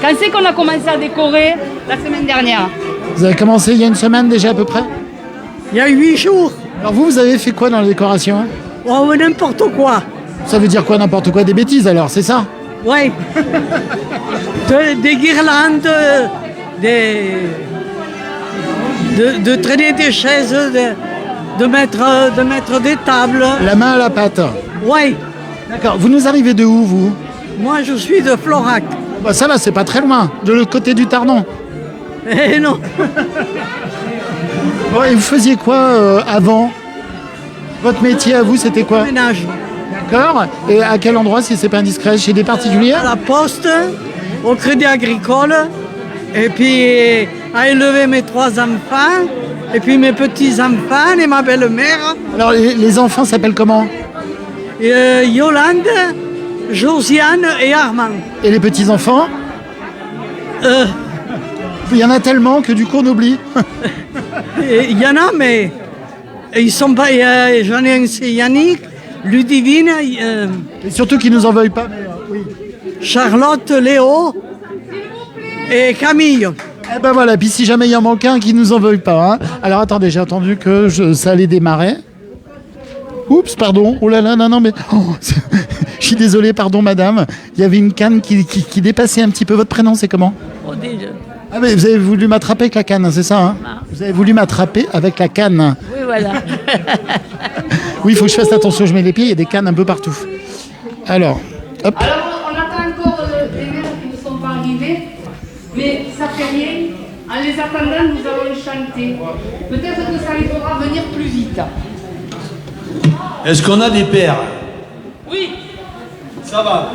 Quand c'est qu'on a commencé à décorer? La semaine dernière. Vous avez commencé il y a une semaine déjà à peu près? Il y a 8 jours. Alors vous avez fait quoi dans la décoration? Oh, n'importe quoi. Ça veut dire quoi n'importe quoi? Des bêtises alors, c'est ça? Oui. Des guirlandes, de traîner des chaises, de mettre des tables. La main à la pâte. Oui. D'accord. Vous nous arrivez de où, vous? Moi, je suis de Florac. Bah ça va, c'est pas très loin. De l'autre côté du Tardon. Eh non. Bon, et vous faisiez quoi avant? Votre métier à vous, c'était quoi? Ménage. D'accord. Et à quel endroit, si c'est pas indiscret? Chez des particuliers? À la Poste, au Crédit Agricole, et puis à élever mes 3 enfants, et puis mes petits-enfants et ma belle-mère. Alors, les enfants s'appellent comment? Yolande, Josiane et Armand. Et les petits-enfants? Il y en a tellement que du coup on oublie. Il y en a, mais ils sont pas. J'en ai un, c'est Yannick, Ludivine, Et surtout qu'ils nous en veuillent pas. Mais, oui. Charlotte, Léo et Camille. Eh ben voilà, puis si jamais il y en manque un, qu'ils nous en veuillent pas. Hein. Alors attendez, j'ai entendu que ça allait démarrer. Oups, pardon. Oh là là, non, mais. Oh, je suis désolé, pardon, madame. Il y avait une canne qui dépassait un petit peu. Votre prénom, c'est comment? Ah, mais vous avez voulu m'attraper avec la canne, c'est ça, hein? Vous avez voulu m'attraper avec la canne. Oui, voilà. Oui, il faut que je fasse attention, je mets les pieds, il y a des cannes un peu partout. Alors, hop. Alors, on attend encore les maires qui ne sont pas arrivés, mais ça fait rien. En les attendant, nous allons chanter. Peut-être que ça les fera venir plus vite. Est-ce qu'on a des pères? Oui. Ça va.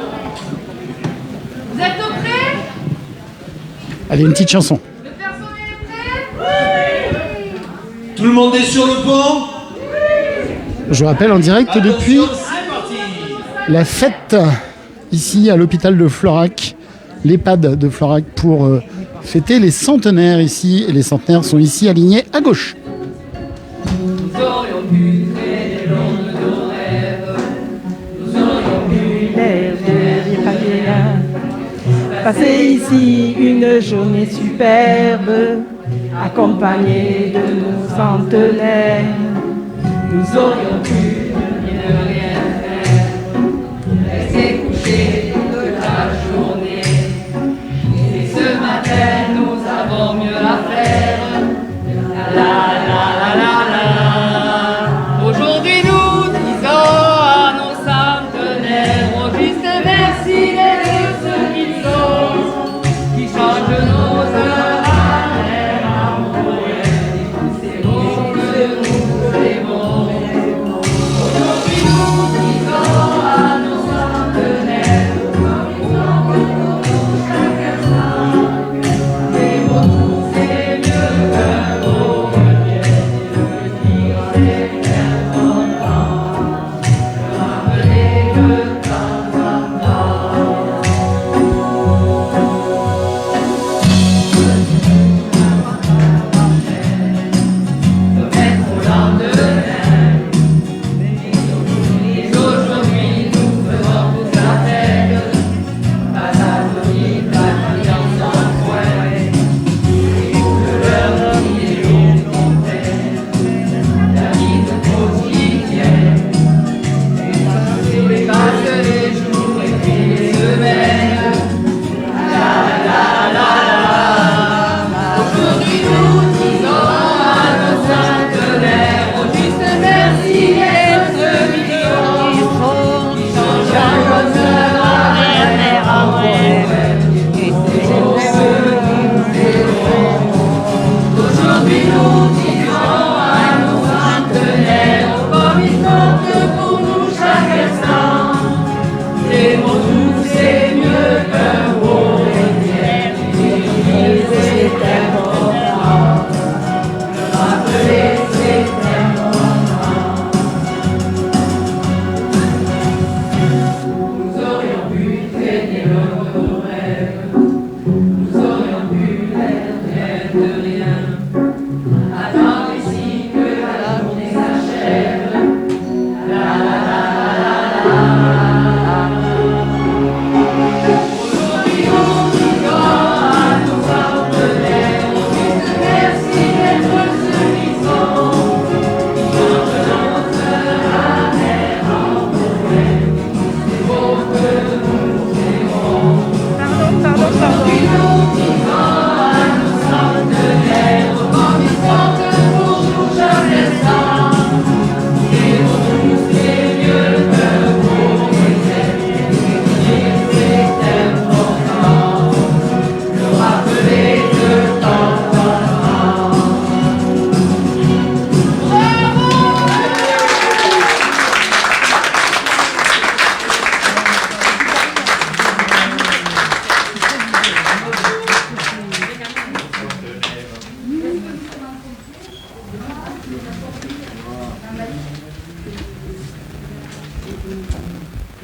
Vous êtes prêts? Allez, une petite chanson. Le personnel est prêt? Tout le monde est sur le pont? Je vous rappelle en direct depuis la fête ici à l'hôpital de Florac, l'EHPAD de Florac, pour fêter les centenaires ici. Et les centenaires sont ici alignés à gauche. Nous aurions pu créer le long de nos rêves. Nous aurions pu passer ici une journée superbe, accompagnés de nos centenaires. Nous aurions pu ne rien faire, rester couchés toute la journée. Et ce matin, nous avons mieux à faire. La la la la la. Aujourd'hui, nous disons à nos centenaires, au juste merci de ce qu'ils sont, qui changent nos heures à l'air amoureux. C'est beau que nous aimons.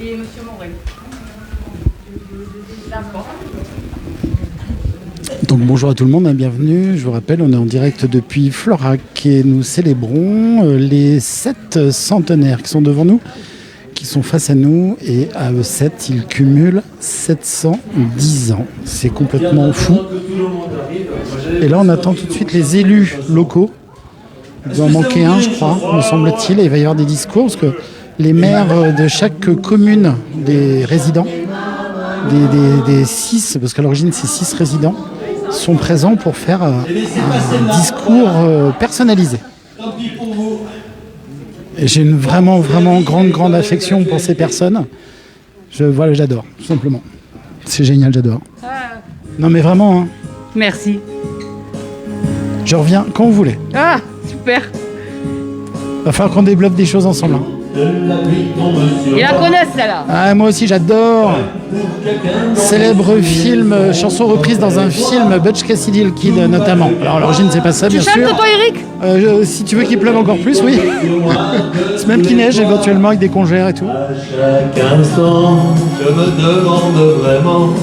Et M. Morel. D'accord. Donc bonjour à tout le monde, bienvenue. Je vous rappelle, on est en direct depuis Florac et nous célébrons les 7 centenaires qui sont devant nous, qui sont face à nous, et à eux 7, ils cumulent 710 ans. C'est complètement fou. Et là, on attend tout de suite les élus locaux. Il doit en manquer un, je crois, me semble-t-il, et il va y avoir des discours, parce que les maires de chaque commune, des résidents, des 6, parce qu'à l'origine c'est 6 résidents, sont présents pour faire un discours personnalisé. Et j'ai une vraiment grande affection pour ces personnes. Voilà, j'adore, tout simplement. C'est génial, j'adore. Non mais vraiment, hein. Merci. Je reviens quand vous voulez. Ah, super. Va falloir qu'on développe des choses ensemble, hein. Ils la connaissent, celle-là. Ah, moi aussi, j'adore. Célèbre film, chanson reprise dans un film, Butch Cassidy et le Kid, notamment. Alors, à l'origine, c'est pas ça, bien sûr. Tu chantes, toi, Eric Si tu veux qu'il pleuve encore plus, oui. C'est même qu'il neige, éventuellement, avec des congères et tout. À chaque instant, je me demande vraiment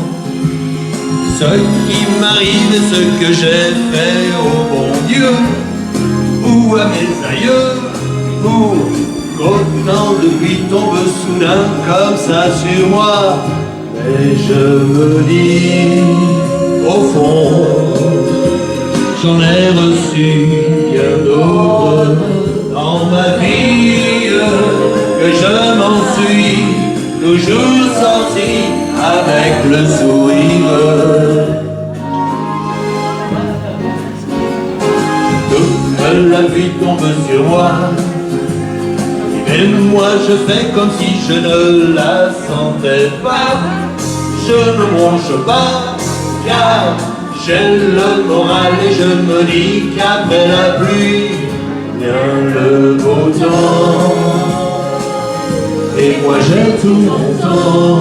ce qui m'arrive et ce que j'ai fait au bon Dieu ou à mes aïeux, pour qu'autant de pluie tombe soudain comme ça sur moi. Mais je me dis, au fond, j'en ai reçu bien d'autres dans ma vie, que je m'en suis toujours sorti avec le sourire. Toute la pluie tombe sur moi, et moi je fais comme si je ne la sentais pas. Je ne bronche pas, car j'ai le moral et je me dis qu'après la pluie vient le beau temps. Et moi j'ai tout mon temps.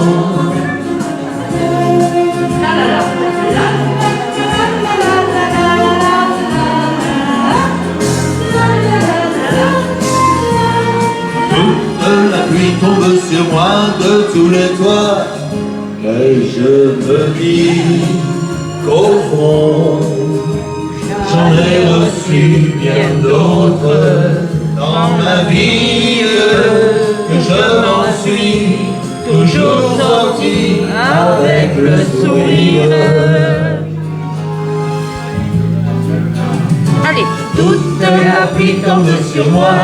Toute la pluie tombe sur moi de tous les toits, et je me dis qu'au fond j'en ai reçu bien d'autres dans ma vie, que je m'en suis toujours sorti avec le sourire. Allez. Toute la pluie tombe sur moi,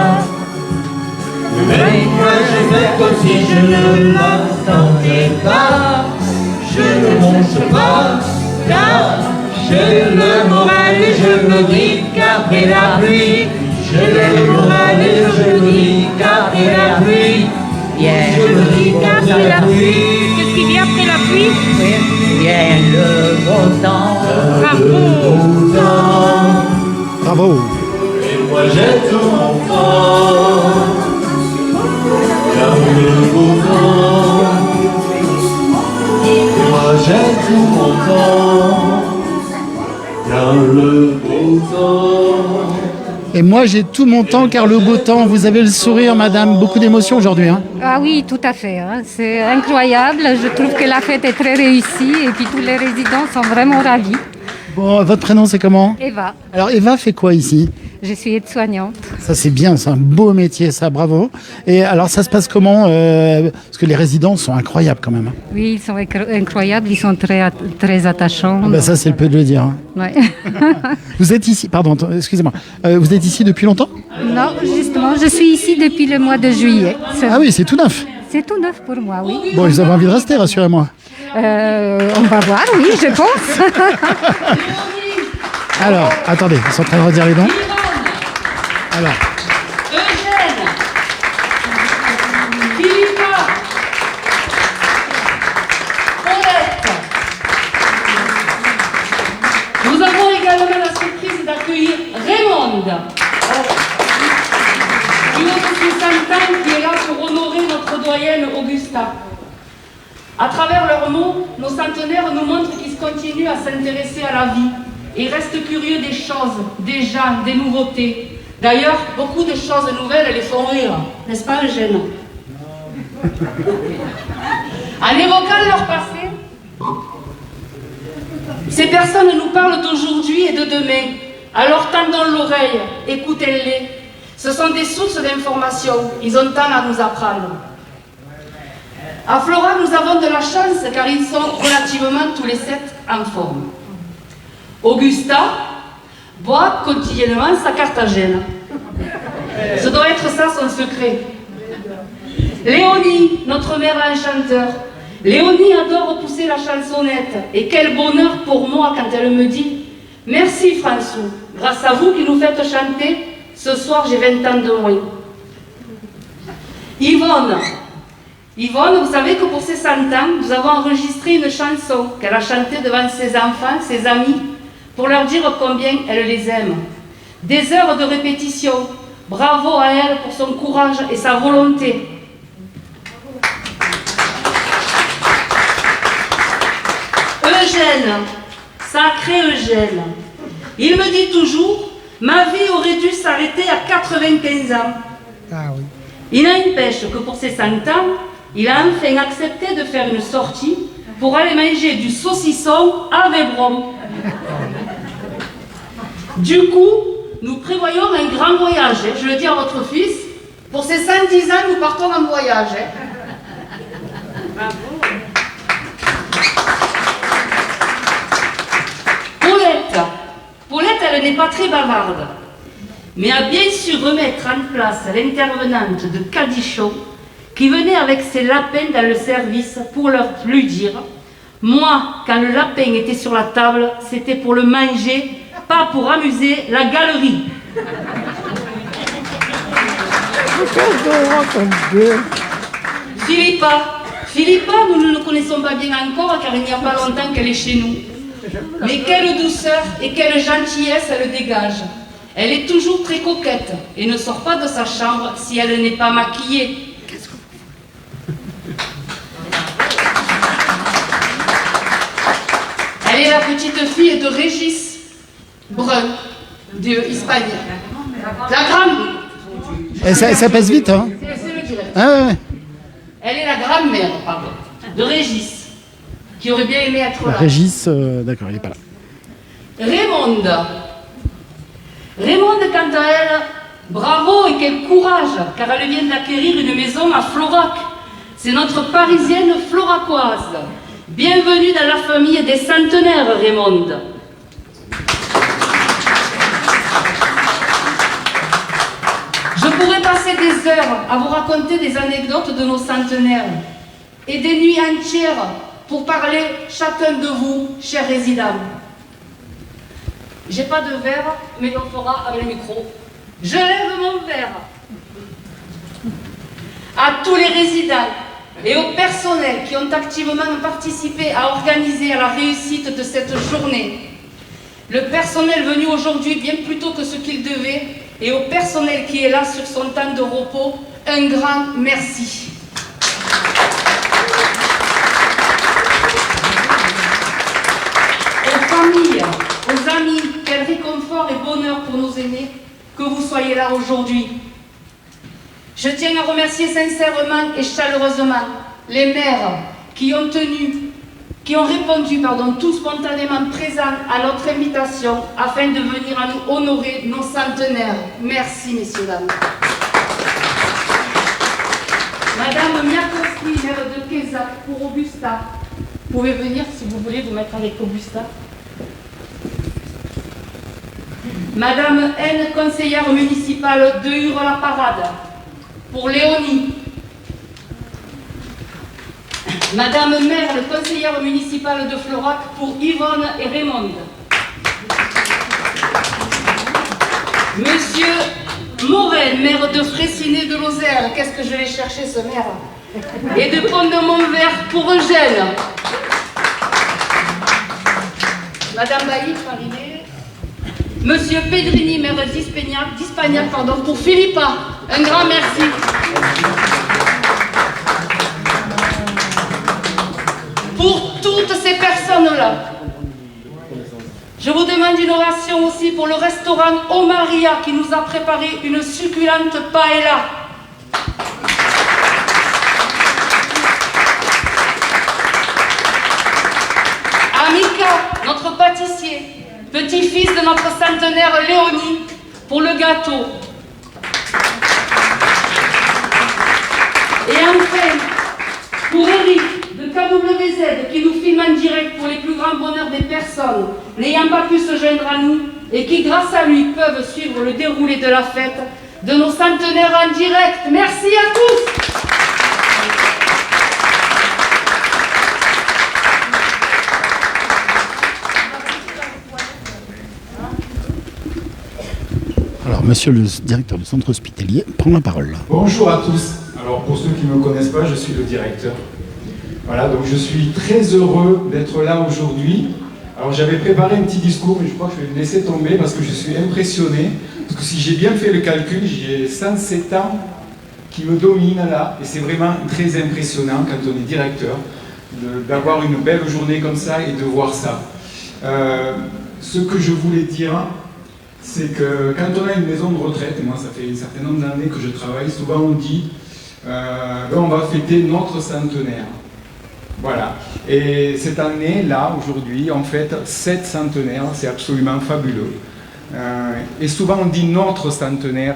mais moi je fais comme si je ne la sentais pas. Je ne bronche pas, car j'ai le moral et je me dis qu'après la pluie, j'ai le moral et je me dis qu'après la pluie, je me dis qu'après la pluie, qu'est-ce qui vient après la pluie? vient le beau temps. Bravo. Bravo. Et moi j'ai tout mon temps, car le beau temps. Et moi j'ai tout mon temps, car le beau temps. Et moi, j'ai tout mon temps, car le beau temps, vous avez le sourire, madame. Beaucoup d'émotions aujourd'hui, hein. Ah oui, tout à fait, hein. C'est incroyable. Je trouve que la fête est très réussie et puis tous les résidents sont vraiment ravis. Bon, votre prénom, c'est comment? Eva, Alors, Eva fait quoi ici? je suis aide-soignante. Ça, c'est bien, c'est un beau métier, ça, bravo. Et alors, ça se passe comment? Parce que les résidents sont incroyables quand même, hein. Oui, ils sont incroyables, ils sont très attachants. Ah bah ça, c'est le peu de le dire, hein. Ouais. Vous êtes ici, pardon, excusez-moi. Vous êtes ici depuis longtemps? Non, justement, je suis ici depuis le mois de juillet. Ah oui, c'est tout neuf. C'est tout neuf pour moi, oui. Bon, ils avaient envie de rester, rassurez-moi. On va voir, oui, je pense. Alors, attendez, ils sont en train de redire les noms. Alors, Eugène, Philippa, Paulette. Nous avons également la surprise d'accueillir Raymond, une autre 60 ans qui est là pour honorer notre doyenne Augusta. À travers leurs mots, nos centenaires nous montrent qu'ils continuent à s'intéresser à la vie et restent curieux des choses, des gens, des nouveautés. D'ailleurs, beaucoup de choses nouvelles les font rire, n'est-ce pas Eugène? En évoquant leur passé, ces personnes nous parlent d'aujourd'hui et de demain. Alors tendons l'oreille, écoutez-les. Ce sont des sources d'informations, ils ont tant à nous apprendre. À Florac, nous avons de la chance car ils sont relativement tous les 7 en forme. Augusta boit quotidiennement sa Cartagène. Ce doit être ça son secret. Léonie, notre mère enchanteur. Léonie adore pousser la chansonnette. Et quel bonheur pour moi quand elle me dit « Merci François, grâce à vous qui nous faites chanter, ce soir j'ai 20 ans de moins. » Yvonne, vous savez que pour ses 100 ans, nous avons enregistré une chanson qu'elle a chantée devant ses enfants, ses amis, pour leur dire combien elle les aime. Des heures de répétition. Bravo à elle pour son courage et sa volonté. Eugène, sacré Eugène. Il me dit toujours, ma vie aurait dû s'arrêter à 95 ans. Ah oui. Il n'empêche que pour ses 100 ans, il a enfin accepté de faire une sortie pour aller manger du saucisson à Vébron. Du coup, nous prévoyons un grand voyage. Je le dis à votre fils, pour ses 110 ans, nous partons en voyage. Paulette, elle n'est pas très bavarde, mais a bien su remettre en place l'intervenante de Cadichon qui venait avec ses lapins dans le service pour lui dire « Moi, quand le lapin était sur la table, c'était pour le manger, pas pour amuser la galerie. » Philippa, nous ne nous connaissons pas bien encore car il n'y a pas longtemps qu'elle est chez nous. Mais quelle douceur et quelle gentillesse elle dégage. Elle est toujours très coquette et ne sort pas de sa chambre si elle n'est pas maquillée. Elle est la petite fille de Régis Brun, d'Espagne. La grande... Ça passe vite, hein? C'est le direct. Ah ouais. Elle est la grand-mère, pardon, de Régis, qui aurait bien aimé être là. Régis, d'accord, il n'est pas là. Raymonde, quant à elle, bravo et quel courage, car elle vient d'acquérir une maison à Florac. C'est notre parisienne floracoise. Bienvenue dans la famille des centenaires, Raymonde. Je pourrais passer des heures à vous raconter des anecdotes de nos centenaires et des nuits entières pour parler chacun de vous, chers résidents. J'ai pas de verre, mais on fera avec le micro. Je lève mon verre à tous les résidents et au personnel qui ont activement participé à organiser à la réussite de cette journée. Le personnel venu aujourd'hui bien plus tôt que ce qu'il devait et au personnel qui est là sur son temps de repos, un grand merci. Aux familles, aux amis, quel réconfort et bonheur pour nos aînés que vous soyez là aujourd'hui. Je tiens à remercier sincèrement et chaleureusement les maires qui ont répondu tout spontanément présents à notre invitation afin de venir à nous honorer nos centenaires. Merci, messieurs, dames. Madame Miakowski, maire de Kézac, pour Augusta. Vous pouvez venir, si vous voulez, vous mettre avec Augusta. Madame N, conseillère municipale de Hures-la-Parade, pour Léonie. Madame Merle, conseillère municipale de Florac, pour Yvonne et Raymonde. Monsieur Morel, maire de Fraissinet de Lozère, qu'est-ce que je vais chercher ce maire? Et de Pont-de-Montvert pour Eugène. Madame Bailly, arrivée. Monsieur Pedrini, maire d'Ispagnac, pour Philippa. Un grand merci. Pour toutes ces personnes-là, je Je vous demande une oration aussi pour le restaurant Omaria qui nous a préparé une succulente paella. Mika, notre pâtissier, petit-fils de notre centenaire Léonie, pour le gâteau. Et enfin, pour Eric de KWZ qui nous filme en direct pour les plus grands bonheurs des personnes n'ayant pas pu se joindre à nous et qui, grâce à lui, peuvent suivre le déroulé de la fête de nos centenaires en direct. Merci à tous. Alors, monsieur le directeur du centre hospitalier prend la parole. Bonjour à tous. Alors, pour ceux qui ne me connaissent pas, je suis le directeur. Voilà, donc je suis très heureux d'être là aujourd'hui. Alors, j'avais préparé un petit discours, mais je crois que je vais le laisser tomber parce que je suis impressionné. Parce que si j'ai bien fait le calcul, j'ai 107 ans qui me dominent là. Et c'est vraiment très impressionnant quand on est directeur d'avoir une belle journée comme ça et de voir ça. Ce que je voulais dire, c'est que quand on a une maison de retraite, et moi ça fait un certain nombre d'années que je travaille, souvent on dit on va fêter notre centenaire. Voilà. Et cette année, là, aujourd'hui, on fête 7 centenaires, c'est absolument fabuleux. Et souvent on dit notre centenaire,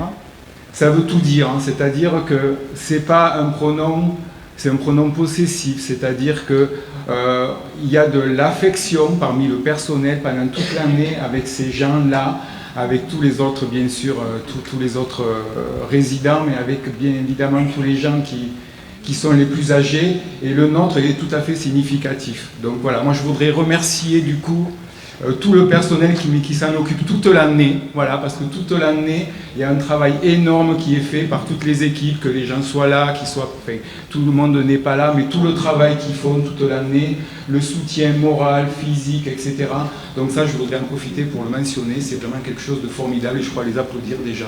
ça veut tout dire, hein, c'est-à-dire que c'est pas un pronom, c'est un pronom possessif, c'est-à-dire que il y a de l'affection parmi le personnel pendant toute l'année avec ces gens-là, avec tous les autres, bien sûr, tous les autres résidents, mais avec bien évidemment tous les gens qui sont les plus âgés, et le nôtre il est tout à fait significatif. Donc voilà, moi je voudrais remercier du coup tout le personnel qui s'en occupe toute l'année, voilà, parce que toute l'année, il y a un travail énorme qui est fait par toutes les équipes, que les gens soient là, enfin, tout le monde n'est pas là, mais tout le travail qu'ils font toute l'année, le soutien moral, physique, etc. Donc ça, je voudrais en profiter pour le mentionner, c'est vraiment quelque chose de formidable et je crois les applaudir déjà.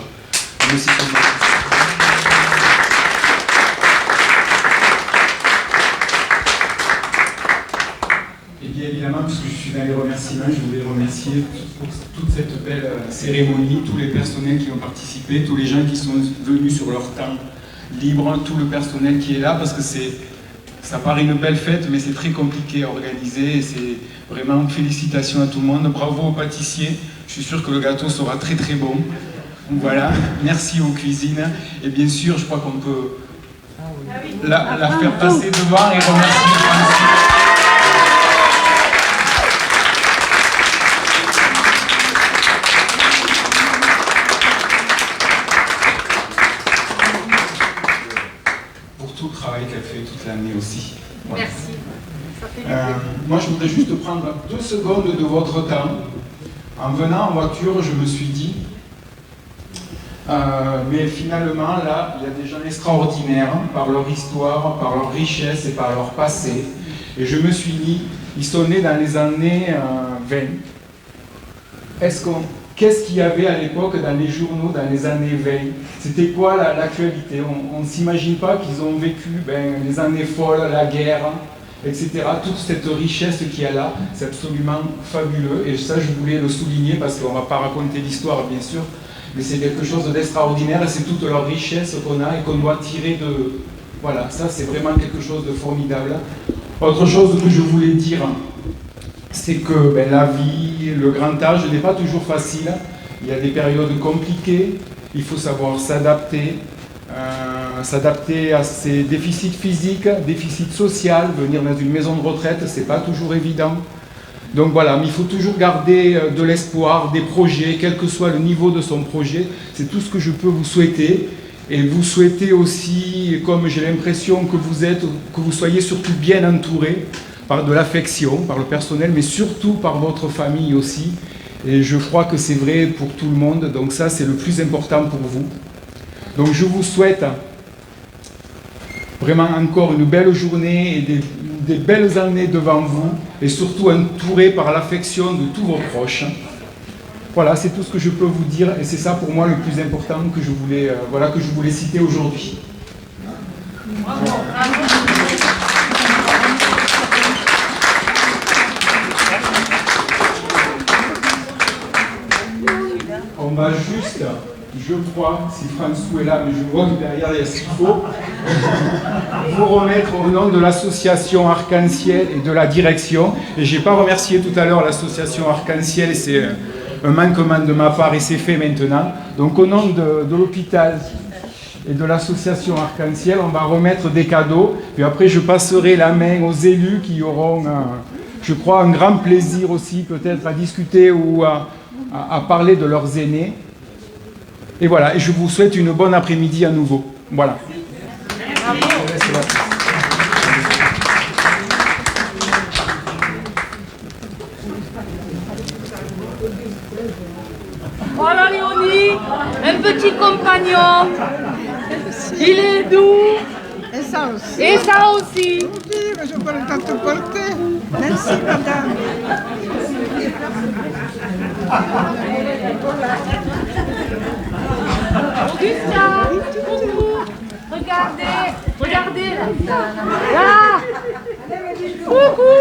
Merci. Et bien évidemment, puisque je suis dans les remerciements, je voulais remercier pour toute cette belle cérémonie, tous les personnels qui ont participé, tous les gens qui sont venus sur leur temps libre, tout le personnel qui est là, parce que ça paraît une belle fête, mais c'est très compliqué à organiser, et c'est vraiment félicitations à tout le monde, bravo aux pâtissiers, je suis sûr que le gâteau sera très très bon. Donc voilà, merci aux cuisines, et bien sûr, je crois qu'on peut la faire passer devant et remercier. Tout le travail qu'elle fait toute l'année aussi. Voilà. Merci. Moi, je voudrais juste prendre 2 secondes de votre temps. En venant en voiture, je me suis dit, mais finalement, là, il y a des gens extraordinaires par leur histoire, par leur richesse et par leur passé. Et je me suis dit, ils sont nés dans les années 20. Qu'est-ce qu'il y avait à l'époque dans les journaux, dans les années 20? C'était quoi l'actualité? On ne s'imagine pas qu'ils ont vécu les années folles, la guerre, etc. Toute cette richesse qu'il y a là, c'est absolument fabuleux. Et ça, je voulais le souligner parce qu'on ne va pas raconter l'histoire, bien sûr, mais c'est quelque chose d'extraordinaire et c'est toute leur richesse qu'on a et qu'on doit tirer de... Voilà, ça, c'est vraiment quelque chose de formidable. Autre chose que je voulais dire, c'est que la vie, le grand âge n'est pas toujours facile. Il y a des périodes compliquées, il faut savoir s'adapter à ses déficits physiques, déficits sociaux. Venir dans une maison de retraite, c'est pas toujours évident. Donc voilà, mais il faut toujours garder de l'espoir, des projets, quel que soit le niveau de son projet. C'est tout ce que je peux vous souhaiter. Et vous souhaitez aussi, comme j'ai l'impression que vous soyez surtout bien entourés, par de l'affection, par le personnel, mais surtout par votre famille aussi. Et je crois que c'est vrai pour tout le monde, donc ça c'est le plus important pour vous. Donc je vous souhaite vraiment encore une belle journée et des belles années devant vous, et surtout entouré par l'affection de tous vos proches. Voilà, c'est tout ce que je peux vous dire, et c'est ça pour moi le plus important que je voulais citer aujourd'hui. Bravo. je crois, si François est là, mais je vois que derrière il y a ce qu'il faut, vous remettre au nom de l'association Arc-en-Ciel et de la direction. Et je n'ai pas remercié tout à l'heure l'association Arc-en-Ciel, c'est un manquement de ma part et c'est fait maintenant. Donc au nom de l'hôpital et de l'association Arc-en-Ciel, on va remettre des cadeaux. Puis après, je passerai la main aux élus qui auront, je crois, un grand plaisir aussi peut-être à discuter ou à parler de leurs aînés. Et voilà, et je vous souhaite une bonne après-midi à nouveau. Voilà. Voilà Léonie, un petit compagnon. Il est doux. Et ça aussi. Et ça aussi. Oui, mais je peux le temps de te porter. Merci, madame. Augustin, coucou. Regardez là. Là. Coucou.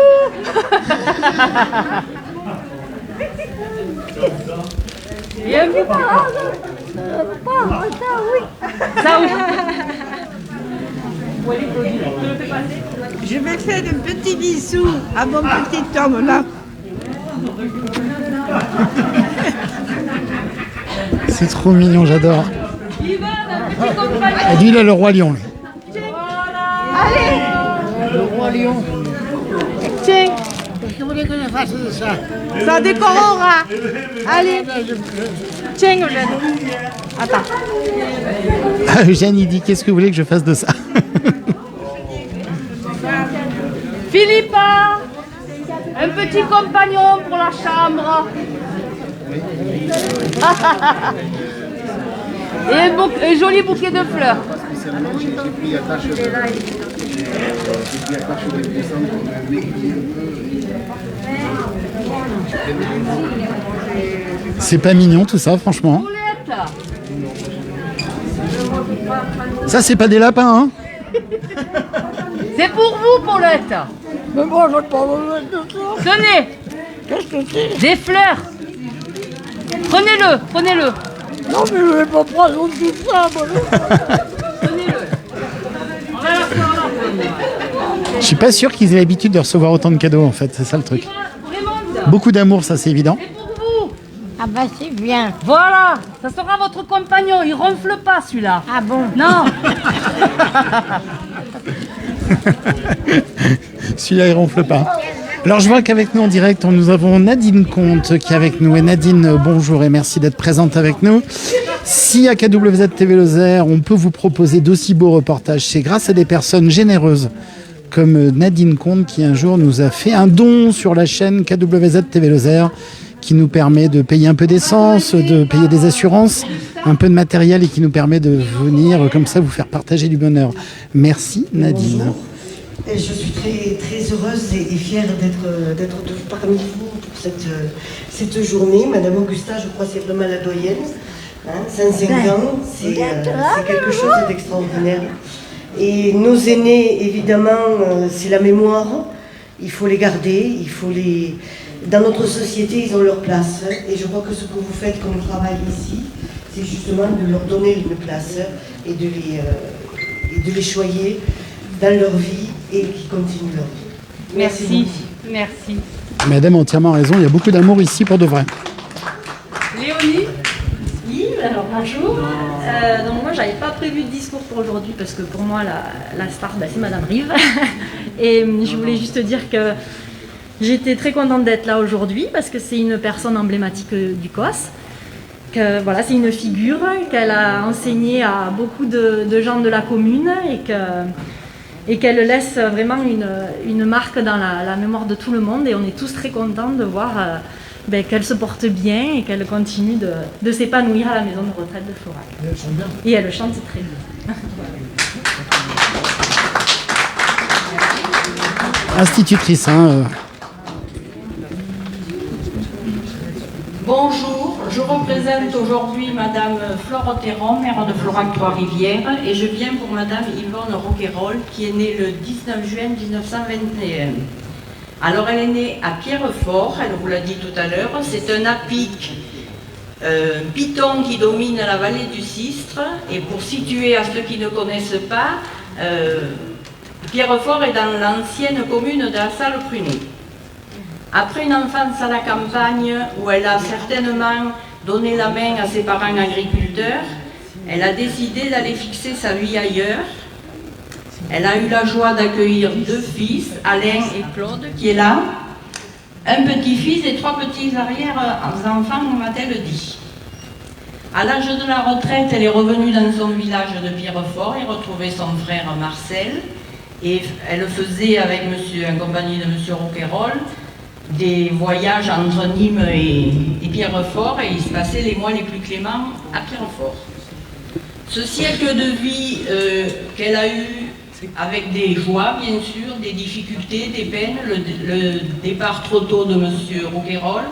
Bienvenue par là. Ça oui. Je vais faire un petit bisou à mon petit homme là. C'est trop mignon, j'adore. Et lui, il a le roi lion. Allez. Le roi lion. Tiens. Qu'est-ce que vous voulez que je fasse de ça? Ça décorera. Allez. Tiens, Eugène. Attends. Ah, Eugène, il dit qu'est-ce que vous voulez que je fasse de ça? Philippa, un petit compagnon pour la chambre. Et un joli bouquet de fleurs. C'est pas mignon tout ça, franchement. Ça, c'est pas des lapins, hein? C'est pour vous, Paulette. Mais moi, je n'ai pas besoin de ça. Tenez. Qu'est-ce que c'est? Des fleurs. Prenez-le, prenez-le. Non, mais je ne vais pas prendre tout ça, moi. Prenez-le. On va la faire là. Je suis pas sûr qu'ils aient l'habitude de recevoir autant de cadeaux, en fait. C'est ça le truc. Beaucoup d'amour, ça, c'est évident. Ah bah c'est bien. Voilà, ça sera votre compagnon. Il ronfle pas, celui-là. Ah bon? Non. Celui-là, il ronfle pas. Alors, je vois qu'avec nous en direct, nous avons Nadine Comte qui est avec nous. Et Nadine, bonjour et merci d'être présente avec nous. Si à KWZ TV Lozère, on peut vous proposer d'aussi beaux reportages, c'est grâce à des personnes généreuses comme Nadine Comte qui un jour nous a fait un don sur la chaîne KWZ TV Lozère qui nous permet de payer un peu d'essence, de payer des assurances, un peu de matériel et qui nous permet de venir comme ça vous faire partager du bonheur. Merci Nadine. Bonjour. Et je suis très, très heureuse et fière d'être parmi vous pour cette journée. Madame Augusta, je crois que c'est vraiment la doyenne. 105 ans, c'est quelque chose d'extraordinaire. Et nos aînés, évidemment, c'est la mémoire. Il faut les garder, il faut les... Dans notre société, ils ont leur place. Et je crois que ce que vous faites comme travail ici, c'est justement de leur donner une place et de les choyer dans leur vie et qui continuent leur vie. Merci. Merci. Madame a entièrement raison, il y a beaucoup d'amour ici pour de vrai. Léonie? Oui, alors bonjour. Donc moi, j'avais pas prévu de discours pour aujourd'hui parce que pour moi, la star, c'est Madame Rive. Et je voulais juste dire que j'étais très contente d'être là aujourd'hui parce que c'est une personne emblématique du COAS. Que, voilà, c'est une figure qu'elle a enseignée à beaucoup de gens de la commune et qu'elle laisse vraiment une marque dans la mémoire de tout le monde. Et on est tous très contents de voir qu'elle se porte bien et qu'elle continue de s'épanouir à la maison de retraite de Florac. Et elle chante bien. Et elle chante très bien. Institutrice, hein. Bonjour, je représente aujourd'hui Madame Flore Théron, maire de Florac-Trois-Rivières, et je viens pour Madame Yvonne Roquerolles, qui est née le 19 juin 1921. Alors elle est née à Pierrefort, elle vous l'a dit tout à l'heure, c'est un apic Piton qui domine la vallée du Sistre. Et pour situer à ceux qui ne connaissent pas, Pierrefort est dans l'ancienne commune de la Salle-Prunet. Après une enfance à la campagne où elle a certainement donné la main à ses parents agriculteurs, elle a décidé d'aller fixer sa vie ailleurs. Elle a eu la joie d'accueillir 2 fils, Alain et Claude, qui est là, un petit-fils et 3 petits arrière-enfants, m'a-t-elle dit. À l'âge de la retraite, elle est revenue dans son village de Pierrefort et retrouvait son frère Marcel. Et elle faisait en compagnie de M. Roquerolles, des voyages entre Nîmes et Pierrefort, et il se passait les mois les plus cléments à Pierrefort. Ce siècle de vie qu'elle a eu, avec des joies bien sûr, des difficultés, des peines, le départ trop tôt de M. Roquerolles,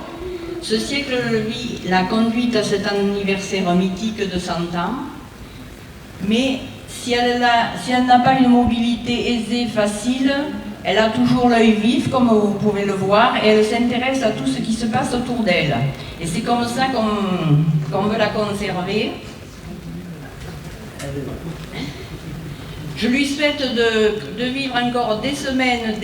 ce siècle de vie l'a conduite à cet anniversaire mythique de 100 ans, mais si elle n'a pas une mobilité aisée, facile, elle a toujours l'œil vif, comme vous pouvez le voir, et elle s'intéresse à tout ce qui se passe autour d'elle. Et c'est comme ça qu'on veut la conserver. Je lui souhaite de vivre encore des semaines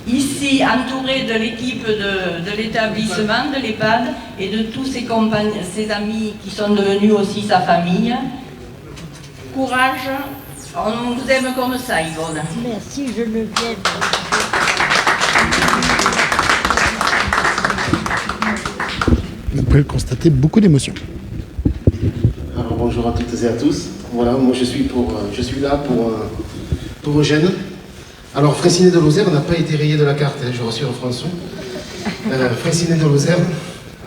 ici, entourée de l'équipe de l'établissement, de l'EHPAD, et de tous ses amis qui sont devenus aussi sa famille. Courage, on vous aime comme ça, Yvonne. Merci, je le viens. Vous pouvez le constater, beaucoup d'émotions. Alors bonjour à toutes et à tous. Voilà, moi je suis là pour Eugène. Alors Fraissinet de Lozère n'a pas été rayé de la carte, je rassure François. Fraissinet de Lozère,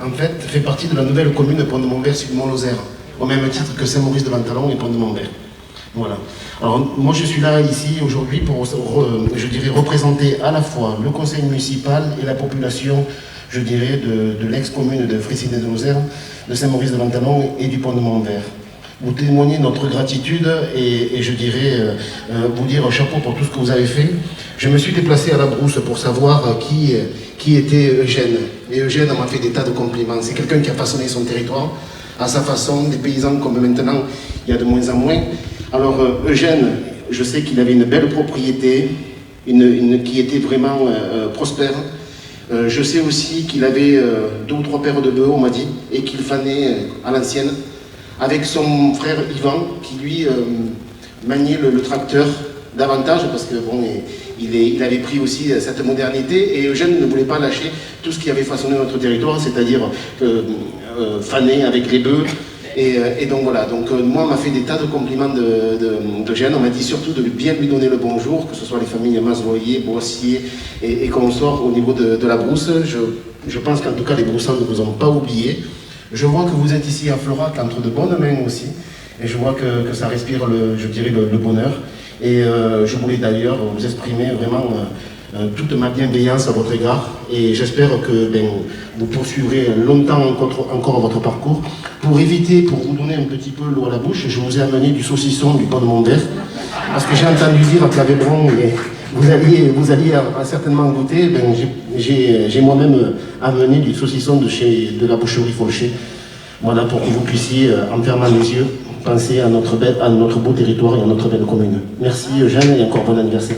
en fait, fait partie de la nouvelle commune de Pont-de-Montvert-Sud-Mont-Lozère, au même titre que Saint-Maurice-de-Ventalon et Pont-de-Montvert. Voilà. Alors moi je suis là ici aujourd'hui pour, je dirais, représenter à la fois le conseil municipal et la population, je dirais, de l'ex-commune de Fraissinet de Lozère, de Saint-Maurice-de-Ventalon et du Pont-de-Montvert. Vous témoignez notre gratitude et je dirais vous dire chapeau pour tout ce que vous avez fait. Je me suis déplacé à la brousse pour savoir qui était Eugène. Et Eugène m'a fait des tas de compliments. C'est quelqu'un qui a façonné son territoire à sa façon, des paysans comme maintenant, il y a de moins en moins. Alors Eugène, je sais qu'il avait une belle propriété, qui était vraiment prospère. Je sais aussi qu'il avait 2 ou 3 paires de bœufs, on m'a dit, et qu'il fanait à l'ancienne, avec son frère Yvan, qui lui maniait le tracteur davantage, parce que bon, il avait pris aussi cette modernité, et Eugène ne voulait pas lâcher tout ce qui avait façonné notre territoire, c'est-à-dire faner avec les bœufs. Et donc voilà, donc moi on m'a fait des tas de compliments d'Eugène, on m'a dit surtout de bien lui donner le bonjour, que ce soit les familles Masloyer, Boissier et consorts au niveau de la brousse. Je pense qu'en tout cas les broussans ne vous ont pas oublié. Je vois que vous êtes ici à Florac entre de bonnes mains aussi, et je vois que ça respire, je dirais, le bonheur. Et je voulais d'ailleurs vous exprimer vraiment toute ma bienveillance à votre égard, et j'espère que vous poursuivrez longtemps encore votre parcours. Pour vous donner un petit peu l'eau à la bouche, je vous ai amené du saucisson du Pont-de-Montvert, parce que j'ai entendu dire qu'à Vébron, vous alliez certainement goûter. J'ai moi-même amené du saucisson de la boucherie Folcher. Voilà, pour que vous puissiez, en fermant les yeux, penser à notre beau territoire et à notre belle commune. Merci Eugène, et encore bon anniversaire.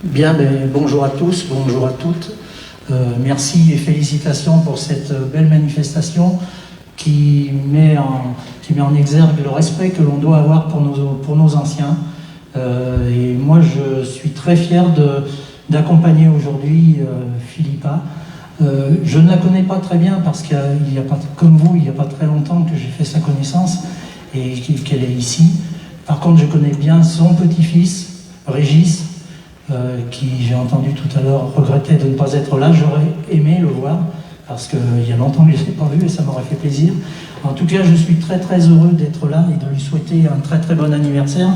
Bien, bonjour à tous, bonjour à toutes. Merci et félicitations pour cette belle manifestation qui met en exergue le respect que l'on doit avoir pour nos anciens. Et moi, je suis très fier d'accompagner aujourd'hui Philippa. Je ne la connais pas très bien parce qu'il y a pas, comme vous, il n'y a pas très longtemps que j'ai fait sa connaissance et qu'elle est ici. Par contre, je connais bien son petit-fils, Régis, qui, j'ai entendu tout à l'heure, regrettait de ne pas être là. J'aurais aimé le voir parce qu'il y a longtemps que je ne l'ai pas vu et ça m'aurait fait plaisir. En tout cas, je suis très très heureux d'être là et de lui souhaiter un très très bon anniversaire,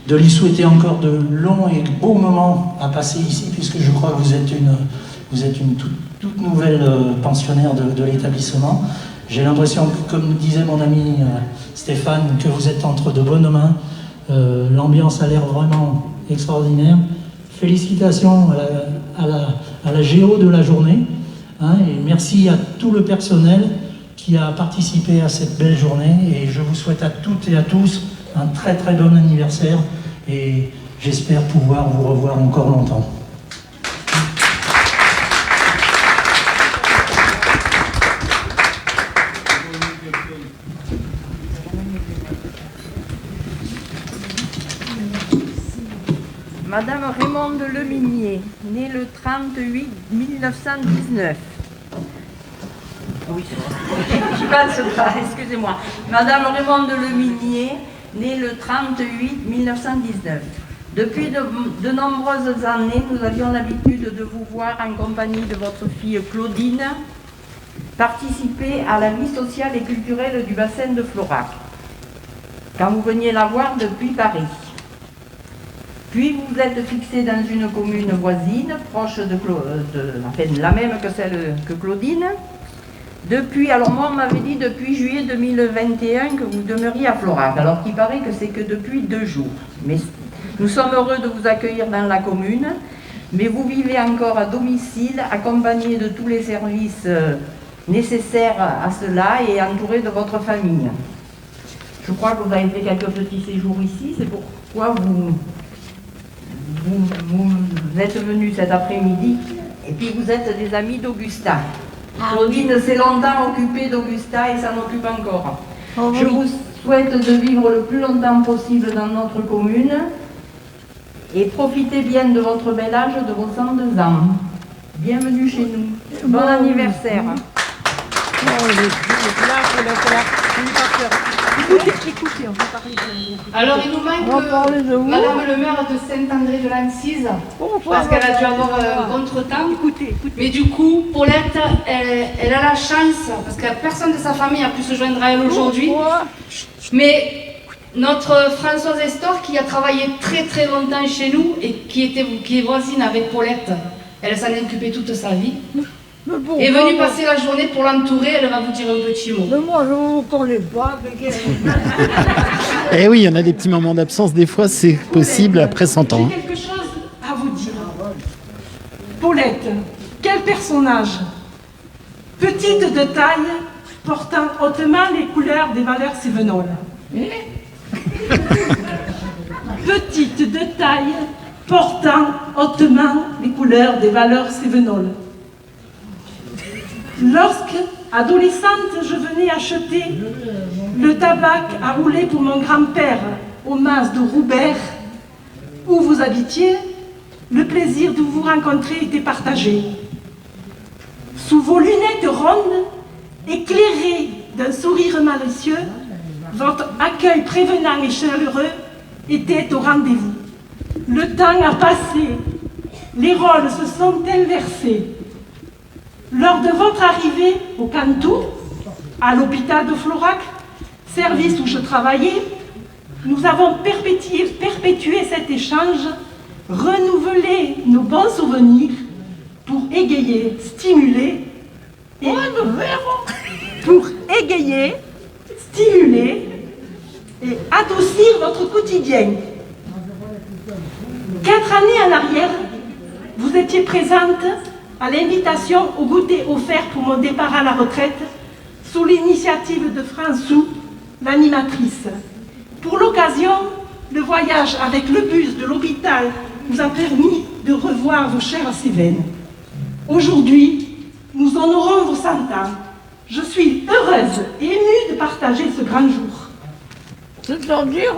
de lui souhaiter encore de longs et beaux moments à passer ici, puisque je crois que vous êtes une toute nouvelle pensionnaire de l'établissement. J'ai l'impression que, comme disait mon ami Stéphane, que vous êtes entre de bonnes mains. L'ambiance a l'air vraiment extraordinaire. Félicitations à la géo de la journée, hein, et merci à tout le personnel qui a participé à cette belle journée, et je vous souhaite à toutes et à tous un très très bon anniversaire, et j'espère pouvoir vous revoir encore longtemps. Madame Raymonde Leminier, née le 30-8 1919. Oui, je passe pas, excusez-moi. Madame Raymonde Leminier, née le 30-8 1919. Depuis de nombreuses années, nous avions l'habitude de vous voir en compagnie de votre fille Claudine participer à la vie sociale et culturelle du bassin de Florac, quand vous veniez la voir depuis Paris. Puis vous vous êtes fixé dans une commune voisine, proche de la même que celle que Claudine. Depuis, alors moi on m'avait dit depuis juillet 2021 que vous demeuriez à Florac, alors qu'il paraît que c'est que depuis 2 jours. Mais nous sommes heureux de vous accueillir dans la commune, mais vous vivez encore à domicile, accompagné de tous les services nécessaires à cela et entouré de votre famille. Je crois que vous avez fait quelques petits séjours ici, c'est pourquoi vous êtes venus cet après-midi, et puis vous êtes des amis d'Augusta. Claudine s'est longtemps occupée d'Augusta et s'en occupe encore. Oh, Je oui. vous souhaite de vivre le plus longtemps possible dans notre commune et profitez bien de votre bel âge de vos 102 ans. Bienvenue chez nous. Bon anniversaire. Écoutez, on va parler de... Alors il nous manque Madame le maire de Saint-André de l'Ancise, parce qu'elle a dû avoir un contretemps. Écoutez. Mais du coup, Paulette, elle a la chance, parce que personne de sa famille a pu se joindre à elle aujourd'hui. Mais notre Françoise Estor, qui a travaillé très très longtemps chez nous et qui est voisine avec Paulette, elle s'en est occupée toute sa vie, est venue passer la journée pour l'entourer. Elle va vous dire un petit mot. Mais moi, je ne vous connais pas. Eh oui, il y en a des petits moments d'absence, des fois c'est possible après 100 ans. J'ai quelque chose à vous dire. Paulette, quel personnage! Petite de taille, portant hautement les couleurs des valeurs cévenoles. Petite de taille, portant hautement les couleurs des valeurs cévenoles. Lorsque, adolescente, je venais acheter le tabac à rouler pour mon grand-père au mas de Roubert, où vous habitiez, le plaisir de vous rencontrer était partagé. Sous vos lunettes rondes, éclairées d'un sourire malicieux, votre accueil prévenant et chaleureux était au rendez-vous. Le temps a passé, les rôles se sont inversés. Lors de votre arrivée au Cantou, à l'hôpital de Florac, service où je travaillais, nous avons perpétué cet échange, renouvelé nos bons souvenirs pour égayer, stimuler et adoucir votre quotidien. 4 années en arrière, vous étiez présente à l'invitation au goûter offert pour mon départ à la retraite, sous l'initiative de François, l'animatrice. Pour l'occasion, le voyage avec le bus de l'hôpital nous a permis de revoir vos chères Cévennes. Aujourd'hui, nous honorons vos 100 ans. Je suis heureuse et émue de partager ce grand jour. C'est-à-dire,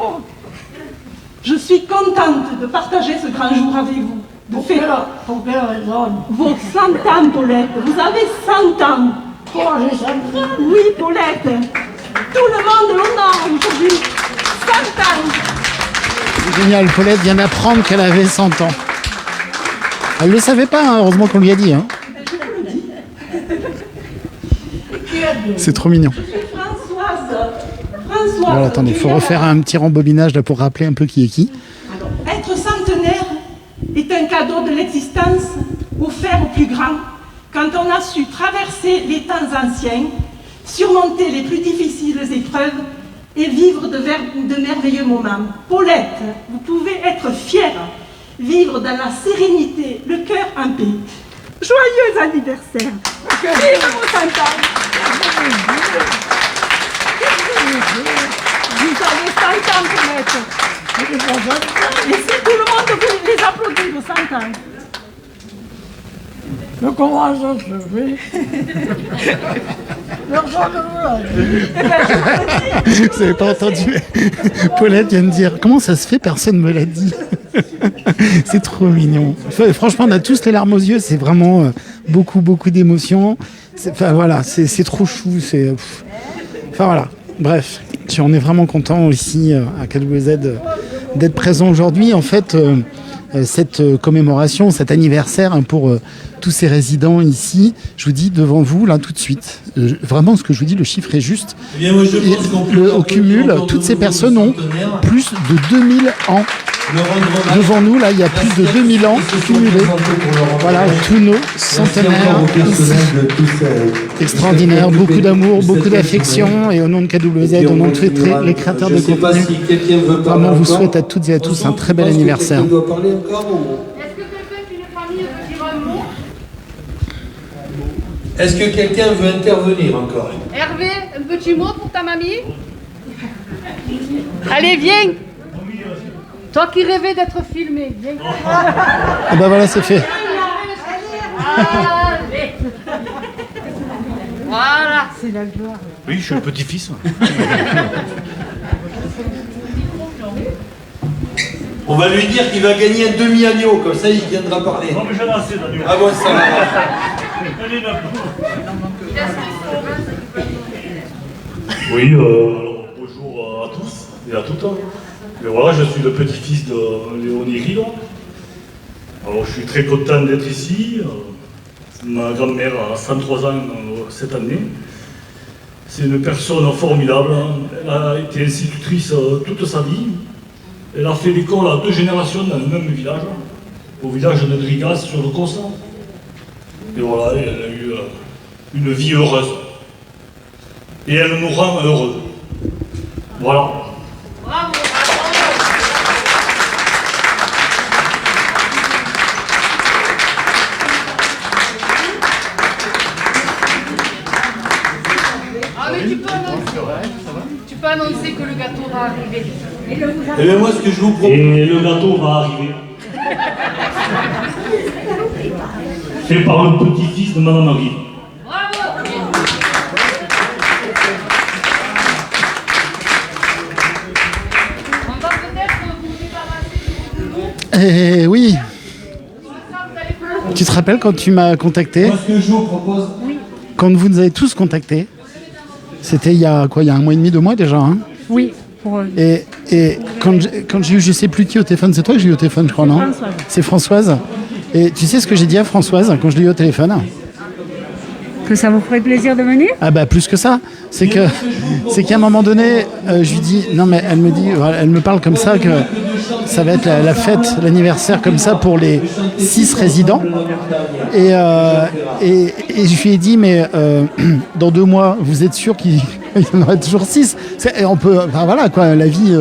Je suis contente de partager ce grand jour avec vous. pour quelle raison? Vos 100 ans, Paulette. Vous avez 100 ans. Quoi, j'ai 100 ans? Oui, Paulette. Tout le monde l'honore aujourd'hui. 100 ans. C'est génial, Paulette vient d'apprendre qu'elle avait 100 ans. Elle ne le savait pas, hein, heureusement qu'on lui a dit. Hein. C'est trop mignon. Françoise. Alors attendez, il faut refaire un petit rembobinage là pour rappeler un peu qui est qui. Être centenaire est un cadeau de l'existence offert aux plus grands quand on a su traverser les temps anciens, surmonter les plus difficiles épreuves et vivre de merveilleux moments. Paulette, vous pouvez être fière, vivre dans la sérénité, le cœur en paix. Joyeux anniversaire. Vive vos 100 ans. Vous avez 100 ans, Paulette. Et si tout le monde vous les applaudit, vos 100 ans. Mais comment ça se fait? Personne ne me l'a dit. Vous n'avez pas entendu? Paulette vient de dire comment ça se fait, personne ne me l'a dit. C'est trop mignon. Franchement, on a tous les larmes aux yeux. C'est vraiment beaucoup d'émotions. Enfin voilà, c'est trop chou. Enfin voilà. Bref, on est vraiment content aussi à KWZ d'être présent aujourd'hui. En fait, cette commémoration, cet anniversaire pour tous ces résidents ici, je vous dis devant vous là tout de suite. Vraiment, ce que je vous dis, le chiffre est juste. Eh bien, moi, je pense qu'on peut au cumul, toutes ces personnes ont plus de 2000 ans. Devant nous, là, il y a plus de 2000 ans cumulés. Voilà, tous nos centenaires ici. Extraordinaire, beaucoup d'amour, beaucoup d'affection. Et au nom de KWZ, au nom de tous les créateurs de contenu, vraiment, on vous souhaite à toutes et à tous un très bel anniversaire. Est-ce que quelqu'un qui n'est pas mis veut dire un mot? Est-ce que quelqu'un veut intervenir encore? Hervé, un petit mot pour ta mamie? Allez, viens. Toi qui rêvais d'être filmé, viens. Ah bah voilà, c'est fait. Allez. Voilà. C'est la gloire. Oui, je suis le petit-fils. On va lui dire qu'il va gagner un demi-agneau, comme ça il viendra parler. Non mais j'en ai assez d'agneau. Ah bon, ça va. Oui, alors bonjour à tous et à toutes. Et voilà, je suis le petit-fils de Léonie Grillo. Alors je suis très content d'être ici. Ma grand-mère a 103 ans cette année. C'est une personne formidable. Elle a été institutrice toute sa vie. Elle a fait l'école à 2 générations dans le même village, au village de Drigas sur le Constant. Et voilà, elle a eu une vie heureuse. Et elle nous rend heureux. Voilà. Bravo. Ah mais tu peux annoncer que le gâteau va arriver. Et bien moi ce que je vous propose... Et le gâteau va arriver. Fait par le petit-fils de Madame Marie. Oui. Tu te rappelles quand tu m'as contacté? Moi ce que je vous propose... Quand vous nous avez tous contactés, c'était il y a quoi, il y a 1 mois et demi, 2 mois déjà, hein? Oui. Et quand j'ai eu, je sais plus qui au téléphone, c'est toi que j'ai eu au téléphone, je crois, non? Françoise. C'est Françoise. Et tu sais ce que j'ai dit à Françoise quand je l'ai eu au téléphone? Que ça vous ferait plaisir de venir? Ah bah plus que ça. C'est qu'à un moment donné, je lui dis, non mais elle me parle comme ça que ça va être la fête, l'anniversaire comme ça pour les 6 résidents. Et je lui ai dit, mais dans 2 mois, vous êtes sûr qu'il y en aura toujours 6? Et on peut, enfin voilà quoi, la vie.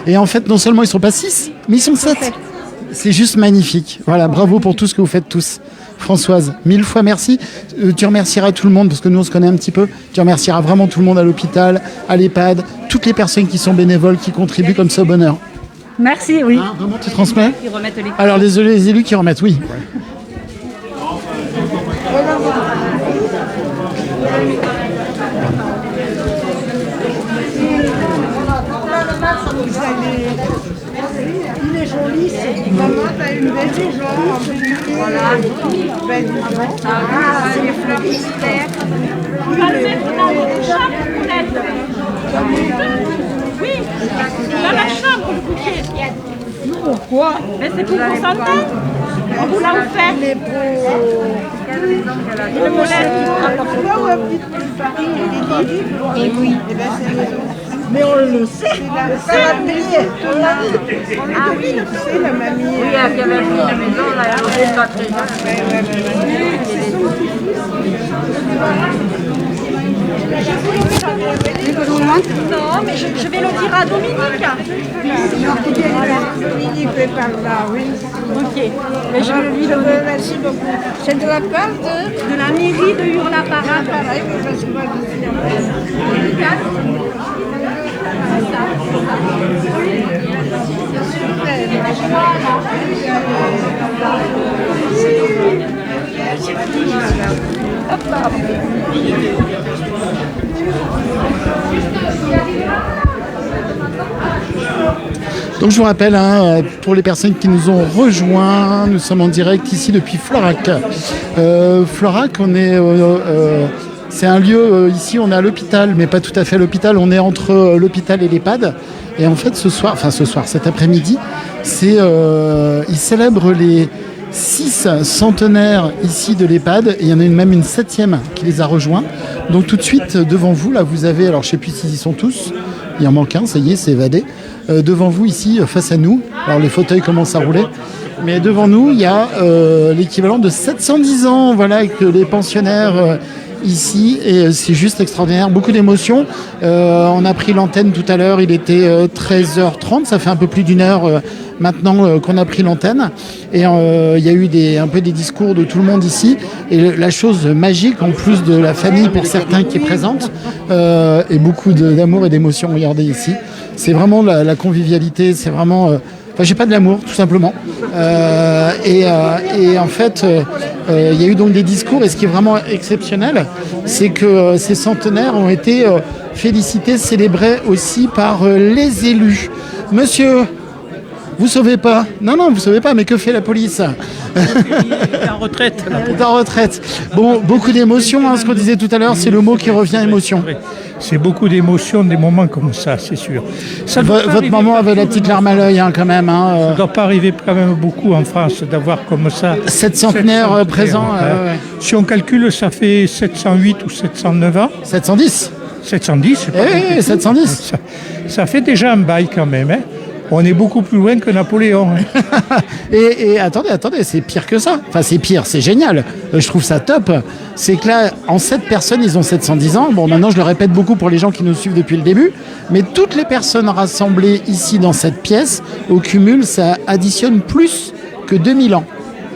Et en fait, non seulement ils sont pas 6, mais ils sont 7. C'est juste magnifique. Voilà, bravo pour tout ce que vous faites tous. Françoise, 1000 fois merci. Tu remercieras tout le monde, parce que nous on se connaît un petit peu. Tu remercieras vraiment tout le monde à l'hôpital, à l'EHPAD, toutes les personnes qui sont bénévoles, qui contribuent comme ça au bonheur. Merci, oui. Ah, vraiment, tu transmets? Ils remettent les... Alors les élus qui remettent, oui. Il est joli, c'est maman, t'as une belle jambe. Voilà, belle jambe. Ah, c'est les fleurs mystères. On va le mettre dans votre chambre, peut-être. Oui, dans la chambre, le bouquet. Pourquoi? Mais c'est pour vos enfants. On vous l'a offert. Il est beau. Le mollet qui prend Ou un petit peu de farine et des livres. Oui. Eh ben, c'est raison. Mais on le sait, c'est la mamie. Ah oui, tu sais, la mamie. Oui, à quelle heure la maison, là, elle n'est pas très jeune. présente? Non, mais je vais le dire à Dominique. Dominique est par là, oui. Ok. Mais je vais lui donner. Merci beaucoup. C'est de la part de la mairie de Hurla-Parade. Pareil, parce que moi, je suis Donc je vous rappelle, pour les personnes qui nous ont rejoints, nous sommes en direct ici depuis Florac. Florac, c'est un lieu, ici on est à l'hôpital, mais pas tout à fait à l'hôpital, on est entre l'hôpital et l'EHPAD. Et en fait cet après-midi, ils célèbrent les 6 centenaires ici de l'EHPAD, et il y en a même une 7e qui les a rejoints. Donc tout de suite, devant vous, là vous avez, alors je ne sais plus s'ils y sont tous, il en manque un, ça y est, c'est évadé. Devant vous ici, face à nous, alors les fauteuils commencent à rouler, mais devant nous, il y a l'équivalent de 710 ans, voilà, avec les pensionnaires ici, et c'est juste extraordinaire, beaucoup d'émotions. On a pris l'antenne tout à l'heure, il était 13h30, ça fait un peu plus d'une heure maintenant qu'on a pris l'antenne, et il y a eu un peu des discours de tout le monde ici, et la chose magique, en plus de la famille pour certains qui est présente, et beaucoup d'amour et d'émotion, regardez ici, c'est vraiment la convivialité, c'est vraiment... j'ai pas de l'amour, tout simplement. Et en fait, il y a eu donc des discours, et ce qui est vraiment exceptionnel, c'est que ces centenaires ont été félicités, célébrés aussi par les élus. Monsieur, vous sauvez pas? Non, vous sauvez pas, mais que fait la police? Il est en retraite. Il est en retraite. Bon, beaucoup d'émotions, ce qu'on disait tout à l'heure, c'est le mot qui revient, émotion. C'est beaucoup d'émotions, des moments comme ça, c'est sûr. Votre maman avait la petite larme à l'œil, quand même. Ça ne doit pas arriver quand même beaucoup en France d'avoir comme ça... 7 centenaires présents. Ouais. Si on calcule, ça fait 708 ou 709 ans. 710. 710, c'est pas oui, 710. Ça fait déjà un bail quand même, On est beaucoup plus loin que Napoléon. Et attendez, c'est pire que ça. Enfin, c'est pire, c'est génial. Je trouve ça top. C'est que là, en 7 personnes, ils ont 710 ans. Bon, maintenant, je le répète beaucoup pour les gens qui nous suivent depuis le début. Mais toutes les personnes rassemblées ici dans cette pièce, au cumul, ça additionne plus que 2000 ans.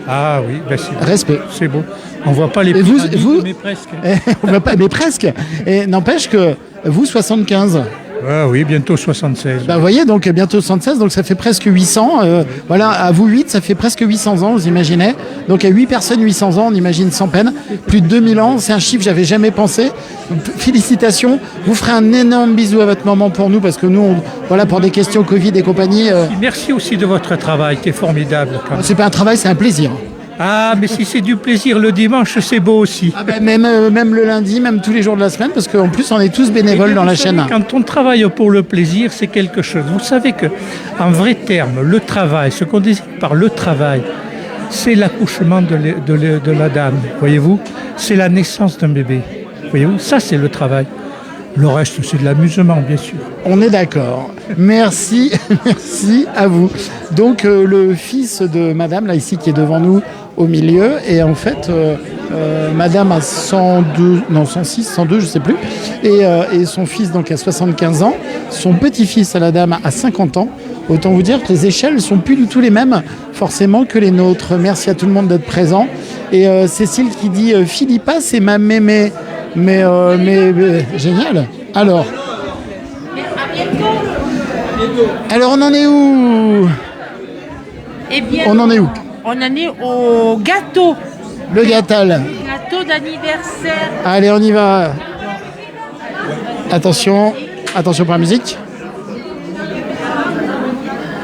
Ah oui, c'est beau. Respect. C'est beau. On ne voit pas les pyramides, mais presque. On voit pas, mais presque. Et n'empêche que vous, 75... Ah oui, bientôt 76. Vous voyez, donc bientôt 76, donc ça fait presque 800. Voilà, à vous 8, ça fait presque 800 ans, vous imaginez. Donc à 8 personnes, 800 ans, on imagine sans peine. Plus de 2000 ans, c'est un chiffre que j'avais jamais pensé. Félicitations. Vous ferez un énorme bisou à votre maman pour nous, parce que nous, pour des questions Covid et compagnie... Merci aussi de votre travail, qui est formidable. C'est pas un travail, c'est un plaisir. Ah, mais si c'est du plaisir le dimanche, c'est beau aussi. Même le lundi, même tous les jours de la semaine, parce qu'en plus, on est tous bénévoles dans la chaîne. Quand on travaille pour le plaisir, c'est quelque chose. Vous savez qu'en vrai terme, le travail, ce qu'on désigne par le travail, c'est l'accouchement de la dame, voyez-vous. C'est la naissance d'un bébé, voyez-vous. Ça, c'est le travail. Le reste, c'est de l'amusement, bien sûr. On est d'accord. Merci, merci à vous. Donc, le fils de madame, là, ici, qui est devant nous, au milieu, et en fait, madame a 106, 102, je sais plus, et son fils, donc, a 75 ans. Son petit-fils à la dame a 50 ans. Autant vous dire que les échelles ne sont plus du tout les mêmes, forcément, que les nôtres. Merci à tout le monde d'être présent. Et Cécile qui dit « Philippa, c'est ma mémé ». Mais génial. Alors on en est où? Eh bien, on en est où? On en est au gâteau. Le gâtal. Gâteau d'anniversaire. Allez, on y va. Attention pour la musique.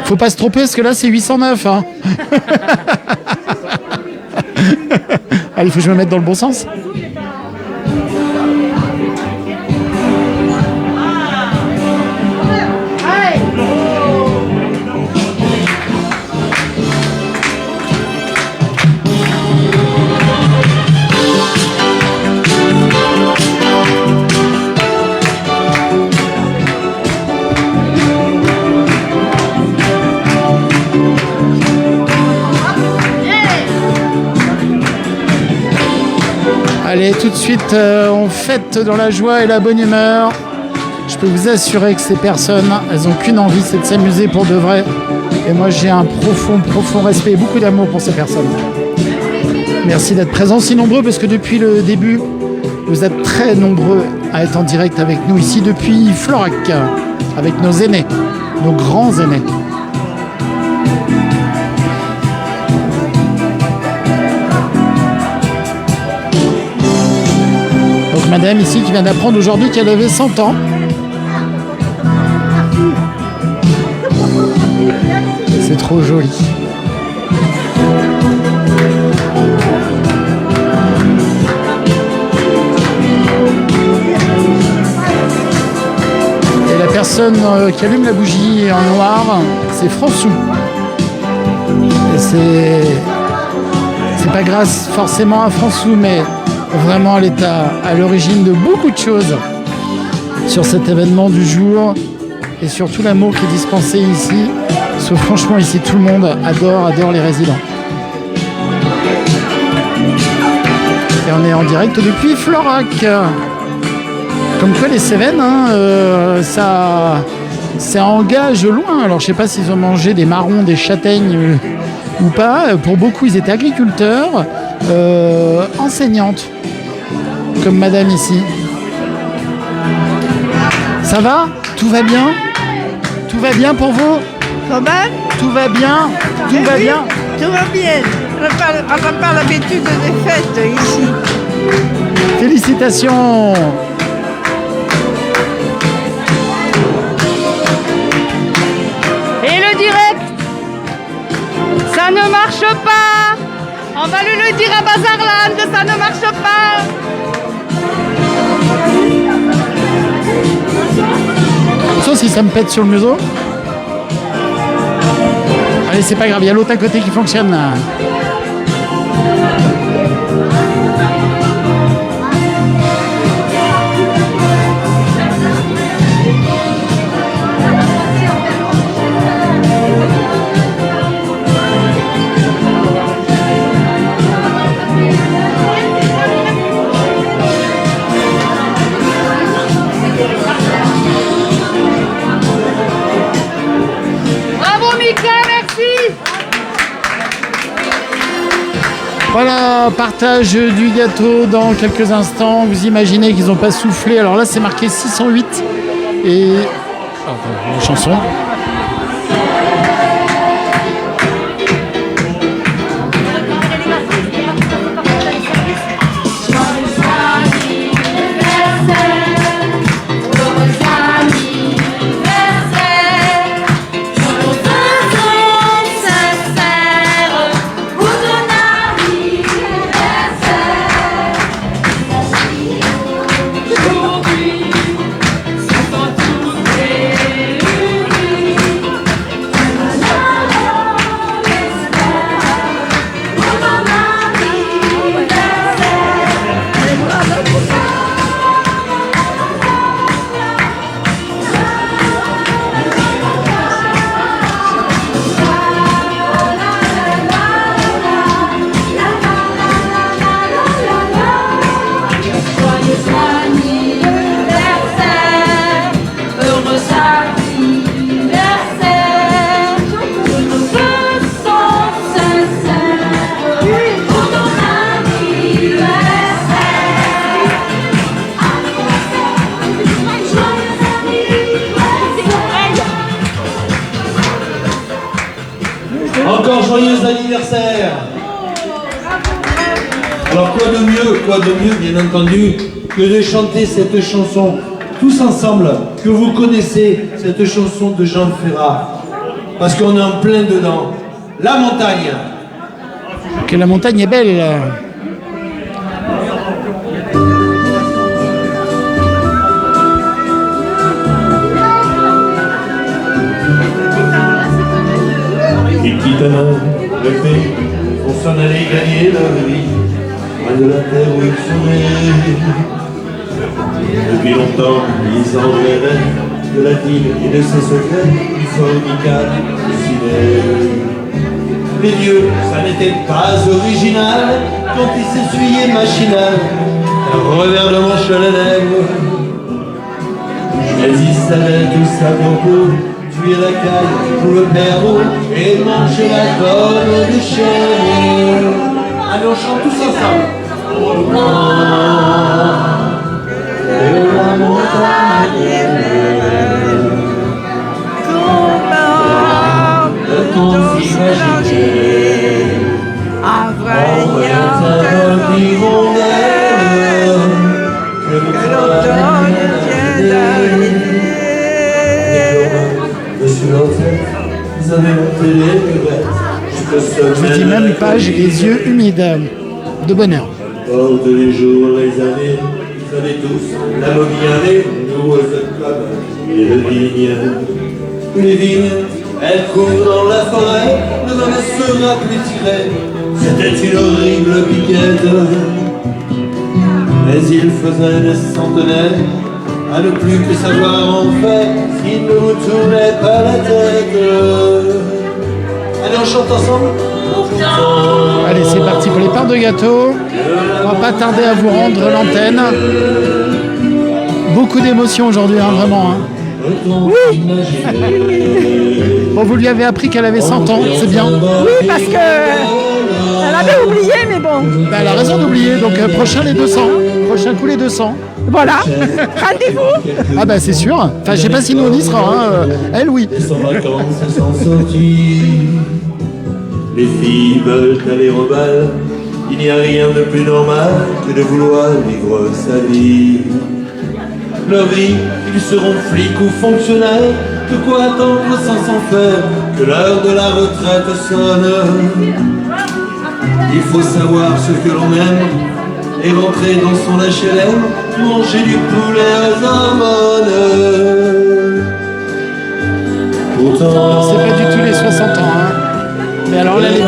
Faut pas se tromper parce que là c'est 809. Allez, il faut que je me mette dans le bon sens. Allez, tout de suite, on fête dans la joie et la bonne humeur. Je peux vous assurer que ces personnes, elles n'ont qu'une envie, c'est de s'amuser pour de vrai. Et moi, j'ai un profond respect et beaucoup d'amour pour ces personnes. Merci d'être présents si nombreux, parce que depuis le début, vous êtes très nombreux à être en direct avec nous ici depuis Florac, avec nos aînés, nos grands aînés. Donc madame ici qui vient d'apprendre aujourd'hui qu'elle avait 100 ans. C'est trop joli. Et la personne qui allume la bougie en noir, c'est François. Et c'est pas grâce forcément à François, mais vraiment elle est à l'origine de beaucoup de choses sur cet événement du jour et sur tout l'amour qui est dispensé ici. Parce que franchement ici tout le monde adore les résidents. Et on est en direct depuis Florac. Comme quoi les Cévennes, ça engage loin. Alors je sais pas s'ils ont mangé des marrons, des châtaignes ou pas. Pour beaucoup ils étaient agriculteurs, enseignantes, comme madame ici. Ça va? Tout va bien? Tout va bien pour vous? Comment? Tout va bien? Tout va bien? Tout va bien. On n'a pas l'habitude des fêtes ici. Félicitations! Et le direct, ça ne marche pas. On va le dire à Bazarland, ça ne marche pas. Sauf si ça me pète sur le museau. Allez, c'est pas grave, il y a l'autre à côté qui fonctionne là. Voilà, partage du gâteau dans quelques instants. Vous imaginez qu'ils n'ont pas soufflé. Alors là, c'est marqué 608. Et... la chanson. Encore joyeux anniversaire. Alors quoi de mieux, bien entendu, que de chanter cette chanson tous ensemble, que vous connaissez, cette chanson de Jean Ferrat, parce qu'on est en plein dedans. La montagne. Que la montagne est belle. Ils quittent le pays pour s'en aller gagner leur vie, loin de la terre où ils sont nés. Depuis longtemps, ils en rêvaient de la ville et de ses secrets, du formical dessinés. Les dieux, ça n'était pas original quand ils s'essuyaient machinal un revers de manche à la lèvre. Mais s'ils savaient tout ça beaucoup, tuer la caille pour le perdreau et manger la colle du chien. Allez, on chante tous ensemble. Au loin de la montagne, peut-on s'imaginer en voyant que l'automne vient d'arriver. Monsieur l'hôtel, vous avez monté les burettes. Je vous dis même pas, j'ai les yeux humides de bonheur. Porte les jours, les années, vous savez tous, la mobilière, nous, cette club, et le vigne. Les vignes, elles courent dans la forêt, le vin ne sera plus tiré. C'était une horrible piquette. Mais il faisait des centenaires à ne plus que savoir en fait s'il ne vous tournait pas la tête. Allez, on chante ensemble. Allez, c'est parti pour les parts de gâteau. On va pas tarder à vous rendre l'antenne. Beaucoup d'émotions aujourd'hui, hein, vraiment. Hein. Oui. Bon, vous lui avez appris qu'elle avait 100 ans, c'est bien. Oui, parce que elle avait oublié, mais bon. Ben, elle a raison d'oublier, donc prochain les 200. Prochain coup les 200. Voilà. Rendez-vous. Ah bah c'est sûr. Enfin, je sais pas si nous on y sera. Hein. Elle, oui. Sans vacances, sans sortie. Les filles veulent aller au bal. Il n'y a rien de plus normal que de vouloir vivre sa vie. Leur vie, ils seront flics ou fonctionnaires. De quoi attendre sans s'en faire que l'heure de la retraite sonne. Il faut savoir ce que l'on aime et rentrer dans son HLM, manger du poulet aux hormones. Pourtant, c'est pas du tout les 60 ans. Hein. Mais alors là, les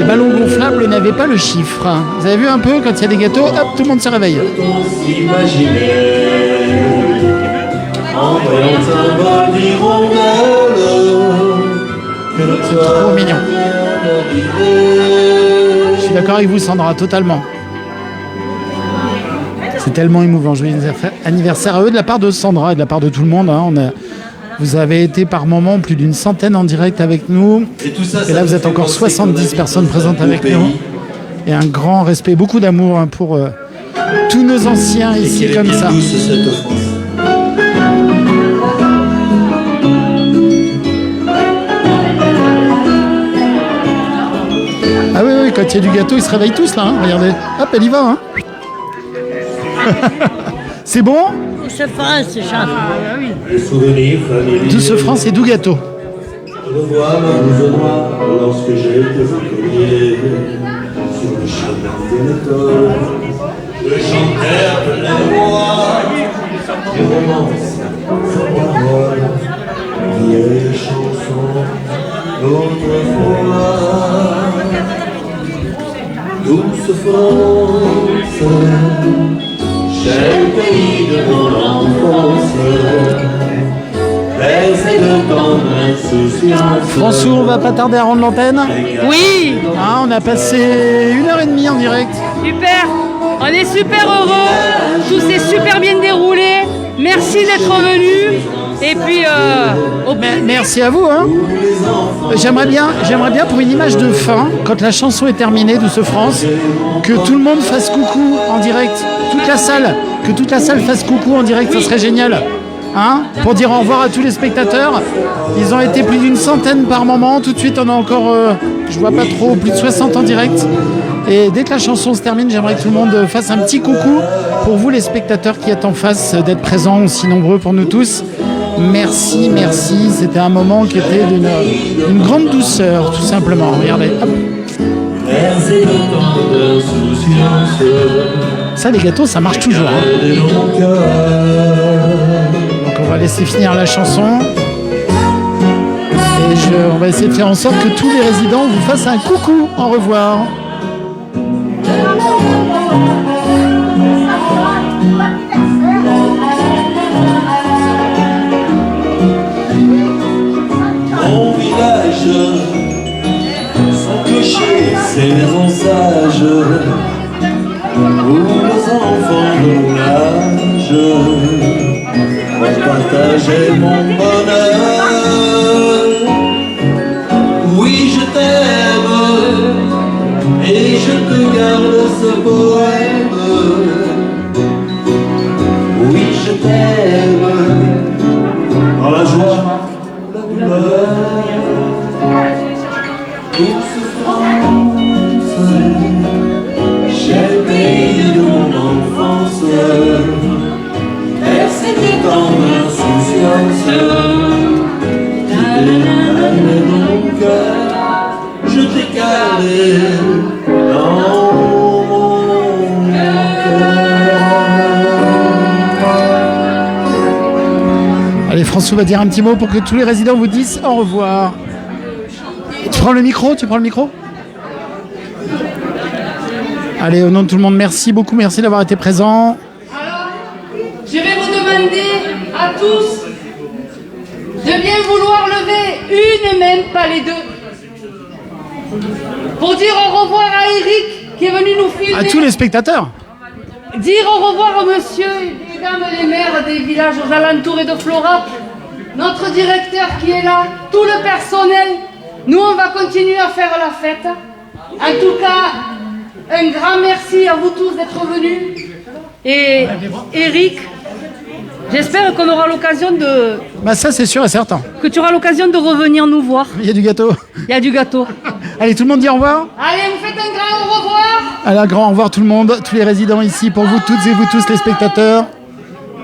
ballons gonflables n'avaient pas le chiffre. Vous avez vu un peu, quand il y a des gâteaux, hop, tout le monde se réveille. En voyant un vol d'hirondelle, c'est trop mignon. Je suis d'accord avec vous, Sandra, totalement. C'est tellement émouvant. Joyeux anniversaire à eux de la part de Sandra et de la part de tout le monde. Hein. Vous avez été par moments plus d'une centaine en direct avec nous. Et là, vous êtes encore 70 personnes présentes avec nous. Et un grand respect, beaucoup d'amour hein, pour tous nos anciens ici comme ça. Ah oui, oui, quand il y a du gâteau, ils se réveillent tous là, hein. Regardez. Hop, elle y va. Hein. C'est bon? Douce France, chef. Douce France et doux gâteau. Je revois ma blouse noire lorsque j'étais fouillé sur le chemin de l'école. Je chantais à pleine voix des romances sans parole, vieilles chansons d'autrefois. Douce France, cher pays de mon enfance, bercé de tendre insouciance. François, on va pas tarder à rendre l'antenne. Oui. Ah, on a passé 1h30 en direct. Super. On est super heureux. Tout s'est super bien déroulé. Merci d'être venu. Et puis, merci à vous. Hein. J'aimerais bien pour une image de fin, quand la chanson est terminée, Douce France, que tout le monde fasse coucou en direct. Toute la salle, que toute la salle fasse coucou en direct, ça serait génial. Hein, pour dire au revoir à tous les spectateurs. Ils ont été plus d'une centaine par moment. Tout de suite, on a encore, je vois pas trop, plus de 60 en direct. Et dès que la chanson se termine, j'aimerais que tout le monde fasse un petit coucou pour vous, les spectateurs qui êtes en face, d'être présents aussi nombreux pour nous tous. Merci, merci. C'était un moment qui était d'une grande douceur, tout simplement. Regardez. Hop. Ça, les gâteaux, ça marche toujours. Hein. Donc, on va laisser finir la chanson. Et on va essayer de faire en sorte que tous les résidents vous fassent un coucou. Au revoir. Mon village, sans clocher, ses maisons sages, où les enfants de mon âge partager mon bonheur. Oui, je t'aime et je te garde ce poème. Oui, je t'aime dans la joie, la douleur, toute souffrance. J'ai le pays de mon enfance, bercé dans l'insouciance. Tu mon cœur, je t'ai calé dans mon cœur. Allez, François va dire un petit mot pour que tous les résidents vous disent au revoir. Tu prends le micro? Allez, au nom de tout le monde, merci beaucoup, merci d'avoir été présent. Alors, je vais vous demander à tous de bien vouloir lever une main, pas les deux, pour dire au revoir à Eric qui est venu nous filmer. À tous les spectateurs. Dire au revoir aux monsieur et dames les maires des villages aux alentours et de Florac, notre directeur qui est là, tout le personnel. Nous, on va continuer à faire la fête. En tout cas, un grand merci à vous tous d'être venus. Et Eric, j'espère qu'on aura l'occasion de... Bah ça, c'est sûr et certain. Que tu auras l'occasion de revenir nous voir. Il y a du gâteau. Il y a du gâteau. Allez, tout le monde dit au revoir. Allez, vous faites un grand au revoir. Allez, un grand au revoir tout le monde, tous les résidents ici, pour vous toutes et vous tous les spectateurs.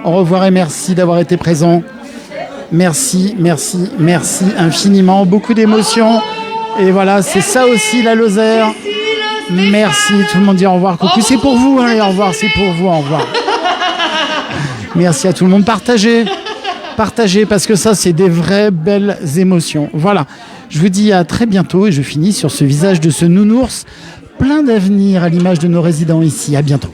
Au revoir et merci d'avoir été présents. Merci, merci, merci infiniment. Beaucoup d'émotions. Et voilà, c'est ça aussi la Lozère. Merci, tout le monde dit au revoir. Coucou, c'est pour vous, hein, les au revoir, c'est pour vous, au revoir. Merci à tout le monde. Partagez, parce que ça, c'est des vraies belles émotions. Voilà, je vous dis à très bientôt et je finis sur ce visage de ce nounours plein d'avenir à l'image de nos résidents ici. À bientôt.